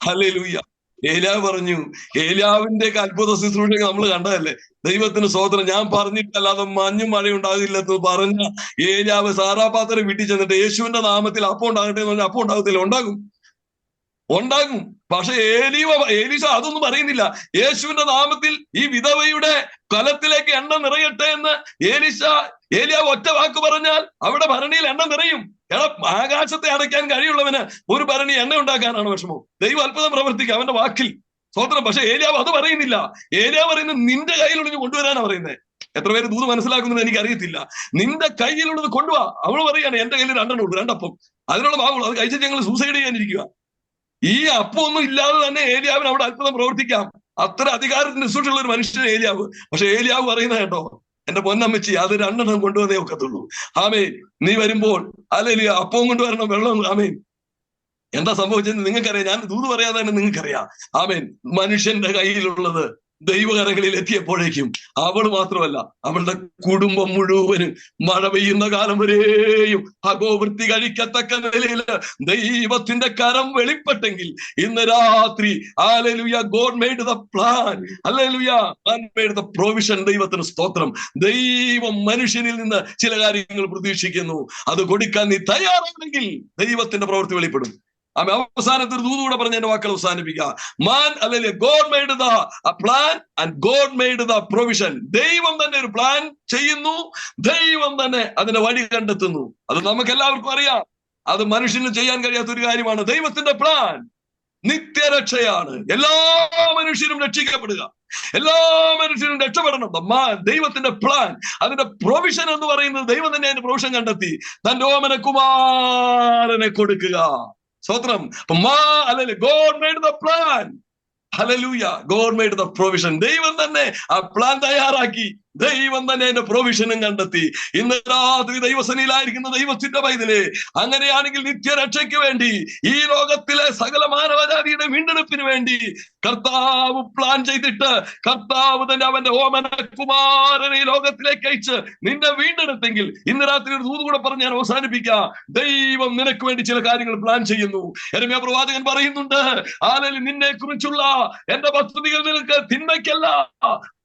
Speaker 2: ഹല്ലേലൂയ. ഏലിയാവ് പറഞ്ഞു, ഏലിയാവിന്റെ അത്ഭുത ശുശ്രൂഷ നമ്മൾ കണ്ടതല്ലേ. ദൈവത്തിന് സ്തോത്രം. ഞാൻ പറഞ്ഞിട്ടല്ലാതെ മഞ്ഞും മഴയും ഉണ്ടാകില്ലെന്ന് പറഞ്ഞ ഏലിയാവ് സാറാപാത്രം വീട്ടിൽ ചെന്നിട്ട് യേശുവിന്റെ നാമത്തിൽ അപ്പം ഉണ്ടാകട്ടെ എന്ന് പറഞ്ഞാൽ അപ്പം ഉണ്ടാകത്തില്ല. ഉണ്ടാകും. പക്ഷെ ഏലീശ അതൊന്നും പറയുന്നില്ല. യേശുവിന്റെ നാമത്തിൽ ഈ വിധവയുടെ കലത്തിലേക്ക് എണ്ണ നിറയട്ടെ എന്ന് ഏലിയാവ് ഒറ്റ വാക്ക് പറഞ്ഞാൽ അവിടെ ഭരണിയിൽ എണ്ണ നിറയും. ആകാശത്തെ അടയ്ക്കാൻ കഴിയുള്ളവന് ഒരു ഭരണി എണ്ണ ഉണ്ടാക്കാനാണ് വിഷമം. ദൈവം അത്ഭുതം പ്രവർത്തിക്കുക അവന്റെ വാക്കിൽ. സ്വതന്ത്രം. പക്ഷെ ഏലിയാവ് അത് പറയുന്നില്ല. ഏലിയാവ് പറയുന്നത് നിന്റെ കയ്യിലുള്ളത് കൊണ്ടുവരാനാ പറയുന്നത്. എത്ര പേര് ദൂത് മനസ്സിലാക്കുന്നത് എനിക്ക് അറിയത്തില്ല. നിന്റെ കയ്യിലുള്ളത് കൊണ്ടുപോവാ. അവള് പറയാണ് എന്റെ കയ്യിൽ 2 എണ്ണം ഉള്ളൂ, 2 അപ്പം, അതിനുള്ള ഭാഗമുള്ളൂ, അത് കഴിച്ചിട്ട് ഞങ്ങൾ സൂസൈഡ് ചെയ്യാനിരിക്കുക. ഈ അപ്പമൊന്നും ഇല്ലാതെ തന്നെ ഏലിയാവിന് അവിടെ അത്ഭുതം പ്രവർത്തിക്കാം. അത്ര അധികാരത്തിന് ശുശ്രൂഷയുള്ള ഒരു മനുഷ്യൻ ഏലിയാവ്. പക്ഷെ ഏലിയാവ് പറയുന്നത് കേട്ടോ, എന്റെ പൊന്നമ്മച്ചി, അത് 2 എണ്ണം കൊണ്ടുവന്നേ ഒക്കത്തുള്ളൂ. ആമേൻ. നീ വരുമ്പോൾ അല്ലെങ്കിൽ അപ്പവും കൊണ്ടുവരണം, വെള്ളം. ആമേൻ. എന്താ സംഭവിച്ചെന്ന് നിങ്ങൾക്കറിയാം. ഞാൻ ദൂത് പറയാതെ തന്നെ നിങ്ങൾക്കറിയാം. ആമേൻ. മനുഷ്യന്റെ കയ്യിലുള്ളത് ദൈവകരങ്ങളിൽ എത്തിയപ്പോഴേക്കും അവൾ മാത്രമല്ല, അവളുടെ കുടുംബം മുഴുവനും മഴ പെയ്യുന്ന കാലം വരെയും അഗോവൃത്തി കഴിക്കത്തക്ക നിലയിൽ ദൈവത്തിന്റെ കരം വെളിപ്പെട്ടെങ്കിൽ ഇന്ന് രാത്രി hallelujah, God made the plan, hallelujah, man made the provision. ദൈവത്തിന് സ്തോത്രം. ദൈവം മനുഷ്യനിൽ നിന്ന് ചില കാര്യങ്ങൾ പ്രതീക്ഷിക്കുന്നു. അത് കൊടുക്കാൻ നീ തയ്യാറാണെങ്കിൽ ദൈവത്തിന്റെ പ്രവൃത്തി വെളിപ്പെടും. അവസാനത്തെ ഒരു ദൂതുകൂടെ പറഞ്ഞ എന്റെ വാക്കുകൾ അവസാനിപ്പിക്കുക. മാൻ അല്ലെങ്കിൽ God made the plan and God made the provision. ദൈവം തന്നെ ഒരു പ്ലാൻ ചെയ്യുന്നു, ദൈവം തന്നെ അതിന്റെ വഴി കണ്ടെത്തുന്നു. അത് നമുക്ക് എല്ലാവർക്കും അറിയാം. അത് മനുഷ്യന് ചെയ്യാൻ കഴിയാത്ത ഒരു കാര്യമാണ്. ദൈവത്തിന്റെ പ്ലാൻ നിത്യരക്ഷയാണ്. എല്ലാ മനുഷ്യരും രക്ഷിക്കപ്പെടുക, എല്ലാ മനുഷ്യരും രക്ഷപ്പെടണം. ദൈവത്തിന്റെ പ്ലാൻ, അതിന്റെ പ്രൊവിഷൻ എന്ന് പറയുന്നത് ദൈവം തന്നെ അതിന്റെ പ്രൊവിഷൻ കണ്ടെത്തി തന്റെ ഓമന കുമാരനെ കൊടുക്കുക. സ്തോത്രം. God made the plan, hallelujah, God made the provision. ദൈവം തന്നെ ആ പ്ലാൻ തയ്യാറാക്കി, ദൈവം തന്നെ അതിന്റെ പ്രൊവിഷനും കണ്ടെത്തി. ഇന്ന് രാത്രി ദൈവസേനയിലായിരിക്കുന്ന ദൈവത്തിന്റെ പൈതലേ, അങ്ങനെയാണെങ്കിൽ നിത്യരക്ഷയ്ക്ക് വേണ്ടി, ഈ ലോകത്തിലെ സകല മാനവജാതിയുടെ വീണ്ടെടുപ്പിന് വേണ്ടി കർത്താവ് പ്ലാൻ ചെയ്തിട്ട് കർത്താവ് തന്നെ അവന്റെ ഓമന കുമാരനെ ഈ ലോകത്തിലേക്ക് അയച്ച് നിന്നെ വീണ്ടെടുത്തെങ്കിൽ ഇന്ന് രാത്രി ഒരു ദൂത് കൂടെ പറഞ്ഞ് ഞാൻ അവസാനിപ്പിക്കാം. ദൈവം നിനക്ക് വേണ്ടി ചില കാര്യങ്ങൾ പ്ലാൻ ചെയ്യുന്നു. യെരമ്യാ പ്രവാചകൻ പറയുന്നുണ്ട്, ആലയിൽ നിന്നെ കുറിച്ചുള്ള എന്റെ പദ്ധതികൾ നിനക്ക് തിന്മയ്ക്കല്ല,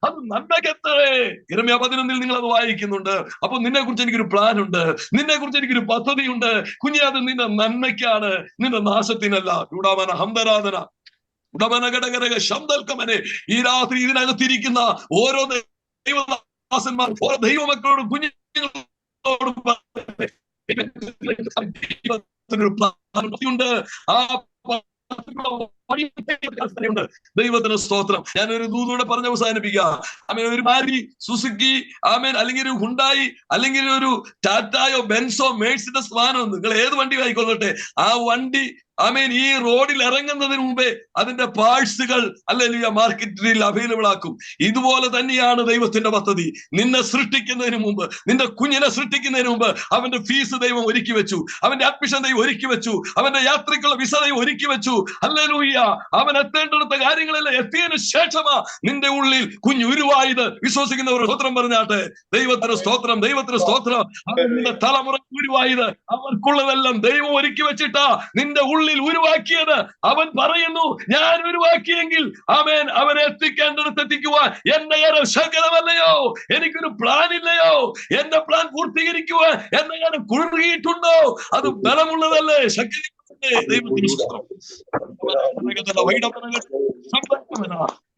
Speaker 2: അത് നന്മയ്ക്കത്രേ. യെരമ്യാ 11 നിങ്ങൾ അത് വായിക്കുന്നുണ്ട്. അപ്പൊ നിന്നെ കുറിച്ച് എനിക്കൊരു പ്ലാൻ ഉണ്ട്, നിന്നെ കുറിച്ച് എനിക്കൊരു പദ്ധതിയുണ്ട്. കുഞ്ഞെ, അത് നിന്റെ നന്മയ്ക്കാണ്, നിന്റെ നാശത്തിനല്ല. ചൂടാമന ഹംദരാധന ഉടമന ഘടകരക ശബ്ദൽക്കമനെ. ഈ രാത്രി ഇതിനകത്തിരിക്കുന്ന ഓരോ ദൈവദാസന്മാർ, ഓരോ ദൈവമക്കളോടും കുഞ്ഞുങ്ങളോടും ഉണ്ട്. ആ ദൈവത്തിന് സ്തോത്രം. ഞാനൊരു ദൂതോടെ പറഞ്ഞ് അവസാനിപ്പിക്കാം. ആമേൻ. ഒരു മാരുതി സുസുക്കി, ആമേൻ, അല്ലെങ്കിൽ ഒരു ഹുണ്ടായി, അല്ലെങ്കിൽ ഒരു ടാറ്റായോ ബെൻസോ മേഴ്സിഡസ് വാനോ, നിങ്ങൾ ഏത് വണ്ടി ആയിക്കൊള്ളട്ടെ, ആ വണ്ടി ആമേൻ ഈ റോഡിൽ ഇറങ്ങുന്നതിന് മുമ്പേ അതിന്റെ പാർട്സുകൾ അല്ലെങ്കിൽ മാർക്കറ്റിൽ അവൈലബിൾ ആക്കും. ഇതുപോലെ തന്നെയാണ് ദൈവത്തിന്റെ പദ്ധതി. നിന്നെ സൃഷ്ടിക്കുന്നതിന് മുമ്പ്, നിന്റെ കുഞ്ഞിനെ സൃഷ്ടിക്കുന്നതിന് മുമ്പ് അവന്റെ ഫീസ് ദൈവം ഒരുക്കി വെച്ചു, അവന്റെ അഡ്മിഷൻ ദൈവം ഒരുക്കി വെച്ചു, അവന്റെ യാത്രക്കുള്ള വിസ ദൈവം ഒരുക്കി വെച്ചു. ഹല്ലേലൂയ. അവൻ എത്തേണ്ടിടത്ത കാര്യങ്ങളെല്ലാം എത്തിയതിനു ശേഷമാ നിന്റെ ഉള്ളിൽ കുഞ്ഞ് ഉരുവായത്. വിശ്വസിക്കുന്നവർ സ്തോത്രം പറഞ്ഞാട്ടെ. ദൈവത്തിന് സ്തോത്രം, ദൈവത്തിന് സ്തോത്രം. അവന്റെ തലമുറ ഉരുവായത് അവർക്കുള്ളതെല്ലാം ദൈവം ഒരുക്കി വെച്ചിട്ടാ നിന്റെ ഉള്ളിൽ ഉരുവാക്കിയത്. അവൻ പറയുന്നു, ഞാൻ ഉരുവാക്കിയെങ്കിൽ ആമേൻ അവനെ എത്തിക്കേണ്ടിടത്ത് എത്തിക്കുവാൻ എന്റെ കാര്യം ശകലമല്ലയോ? എനിക്കൊരു പ്ലാൻ ഇല്ലയോ? എന്റെ പ്ലാൻ പൂർത്തീകരിക്കുവാൻ എന്റെ കാര്യം കുറുകിയിട്ടുണ്ടോ? അത് ബലമുള്ളതല്ലേ, ശക്തി.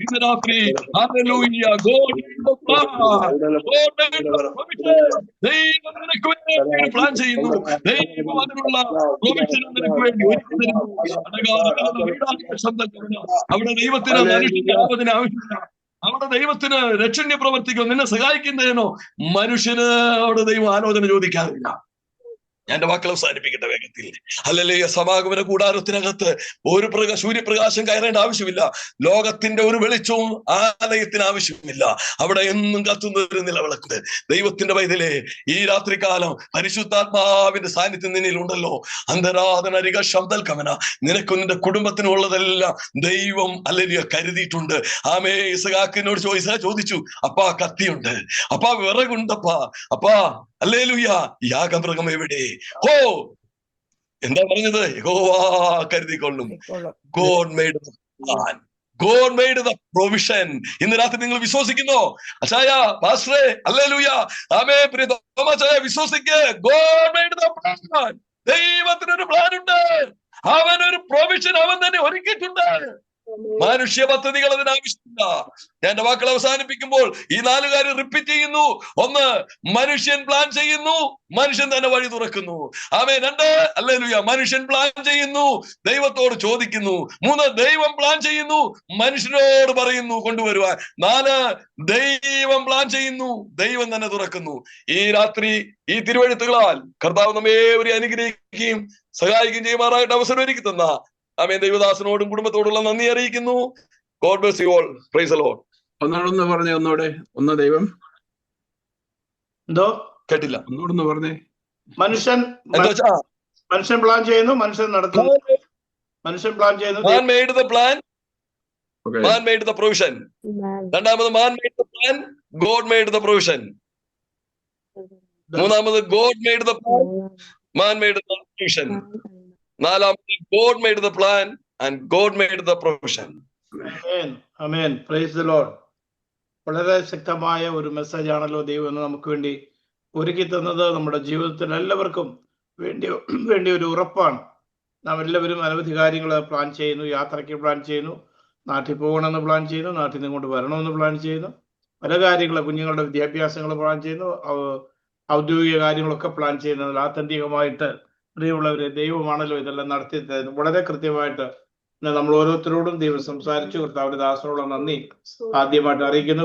Speaker 2: ഇന്ന് രാത്രി ദൈവം നിനക്ക് വേണ്ടി പ്ലാൻ ചെയ്യുന്നു. ദൈവം അതിനുള്ള പ്രൊവിഷനും നിനക്ക് വേണ്ടി ഒരുക്കി തരുന്നു. അവിടെ ദൈവത്തിന് മനുഷ്യന്റെ ആവശ്യമില്ല. അവിടെ ദൈവത്തിന് രക്ഷണ്യ പ്രവർത്തിക്കോ, നിന്നെ സഹായിക്കുന്നതിനോ മനുഷ്യന് അവിടെ ദൈവം ആലോചന ചോദിക്കാറില്ല. ഞാൻ എന്റെ വാക്കുകൾ അവസാനിപ്പിക്കട്ടെ വേഗത്തിൽ. ഹല്ലേലൂയ. സമാഗമന കൂടാരത്തിനകത്ത് ഒരു സൂര്യപ്രകാശം കയറേണ്ട ആവശ്യമില്ല. ലോകത്തിന്റെ ഒരു വെളിച്ചവും ആലയത്തിന് ആവശ്യമില്ല. അവിടെ എന്നും കത്തുന്ന ഒരു നിലവിളക്കുണ്ട്. ദൈവത്തിന്റെ പൈതലേ, ഈ രാത്രികാലം പരിശുദ്ധാത്മാവിന്റെ സാന്നിധ്യം നിന്നിൽ ഉണ്ടല്ലോ. അന്തരാധനരിക ശബ്ദൽക്കമന. നിനക്കും നിന്റെ കുടുംബത്തിനും ഉള്ളതെല്ലാം ദൈവം ഹല്ലേലൂയ കരുതിയിട്ടുണ്ട്. ആമേ. ഇസഹാക്കിനോട് ചോദിച്ചു, അപ്പാ കത്തിയുണ്ട്, അപ്പാ വിറകുണ്ടപ്പാ, അപ്പാ ഹല്ലേലൂയ യാഗമൃഗം എവിടെ? ഓ, എന്താ പറഞ്ഞത്? യഹോവ കരുതിക്കൊള്ളും. God made the plan, God made the provision. ഇന്ന് രാത്രി നിങ്ങൾ വിശ്വസിക്കുന്നോ? അച്ചായ പാസ്റ്ററെ, ഹല്ലേലൂയ, ആമേൻ, പ്രിയ തോമാച്ചായ വിശ്വസിക്ക്. God made the plan. ദൈവത്തിനൊരു പ്ലാൻ ഉണ്ട്. അവനൊരു പ്രൊവിഷൻ അവൻ തന്നെ ഒരുക്കിയിട്ടുണ്ട്. മനുഷ്യ പദ്ധതികൾ അതിനാവശ്യമില്ല. ഞാൻ എന്റെ വാക്കുകൾ അവസാനിപ്പിക്കുമ്പോൾ ഈ 4 കാര്യം റിപ്പീറ്റ് ചെയ്യുന്നു. 1, മനുഷ്യൻ പ്ലാൻ ചെയ്യുന്നു, മനുഷ്യൻ തന്നെ വഴി തുറക്കുന്നു. ആമേൻ. 2, ഹല്ലേലൂയ, മനുഷ്യൻ പ്ലാൻ ചെയ്യുന്നു, ദൈവത്തോട് ചോദിക്കുന്നു. 3, ദൈവം പ്ലാൻ ചെയ്യുന്നു, മനുഷ്യനോട് പറയുന്നു കൊണ്ടുവരുവാൻ. 4, ദൈവം പ്ലാൻ ചെയ്യുന്നു, ദൈവം തന്നെ തുറക്കുന്നു. ഈ രാത്രി ഈ തിരുവെഴുത്തുകളാൽ കർത്താവ് നമ്മെ അനുഗ്രഹിക്കുകയും സഹായിക്കുകയും ചെയ്യുമാറായിട്ട് അവസരം ഒരുക്കി തന്ന ആമേൻ. ദൈവദാസനോടും കുടുംബത്തോടുള്ള നന്ദി അറിയിക്കുന്നു. God bless you all. Praise the Lord.
Speaker 5: ഒന്നോടൊന്ന് പറഞ്ഞേ, ഒന്ന് ദൈവം
Speaker 6: എന്തോ
Speaker 2: കേട്ടില്ല.
Speaker 5: ഒന്നോടൊന്ന് പറഞ്ഞേ.
Speaker 6: മനുഷ്യൻ
Speaker 2: എന്താ വെച്ചാ
Speaker 6: പ്ലാൻ ചെയ്യുന്നു, മനുഷ്യൻ നടത്തുന്നു. മനുഷ്യൻ പ്ലാൻ ചെയ്യുന്നു,
Speaker 2: man made the plan,
Speaker 5: Okay.
Speaker 2: man made the provision. രണ്ടാമത് man made the plan, God made the provision. മൂന്നാമത് God made the plan, man made the provision. നാലാമത് God made the plan and God made the provision.
Speaker 6: Amen. Price the Lord. വളരെ ശക്തമായ ഒരു message ആണല്ലോ ദൈവം എന്ന് നമുക്ക് വേണ്ടി ഒരുക്കി തന്നത്. നമ്മുടെ ജീവിതത്തിൽ എല്ലാവർക്കും വേണ്ടി ഒരു ഉറപ്പാണ്. നാം എല്ലാവരും അനവധി കാര്യങ്ങൾ പ്ലാൻ ചെയ്യുന്നു. യാത്രയ്ക്ക് പ്ലാൻ ചെയ്യുന്നു, നാട്ടിൽ പോകണമെന്ന് പ്ലാൻ ചെയ്യുന്നു, നാട്ടിൽ നിന്ന് കൊണ്ട് വരണമെന്ന് പ്ലാൻ ചെയ്യുന്നു, പല കാര്യങ്ങൾ, കുഞ്ഞുങ്ങളുടെ വിദ്യാഭ്യാസങ്ങൾ പ്ലാൻ ചെയ്യുന്നു, ഔദ്യോഗിക കാര്യങ്ങളൊക്കെ പ്ലാൻ ചെയ്യുന്നതിൽ ആത്യന്തികമായിട്ട് പ്രിയമുള്ളവരെ ദൈവമാണല്ലോ ഇതെല്ലാം നടത്തി തരുന്നത്. വളരെ കൃത്യമായിട്ട് നമ്മൾ ഓരോരുത്തരോടും ദൈവം സംസാരിച്ചു. കർത്താവിന്റെ ദാസനോടുള്ള നന്ദി ആദ്യമായിട്ട് അറിയിക്കുന്നു.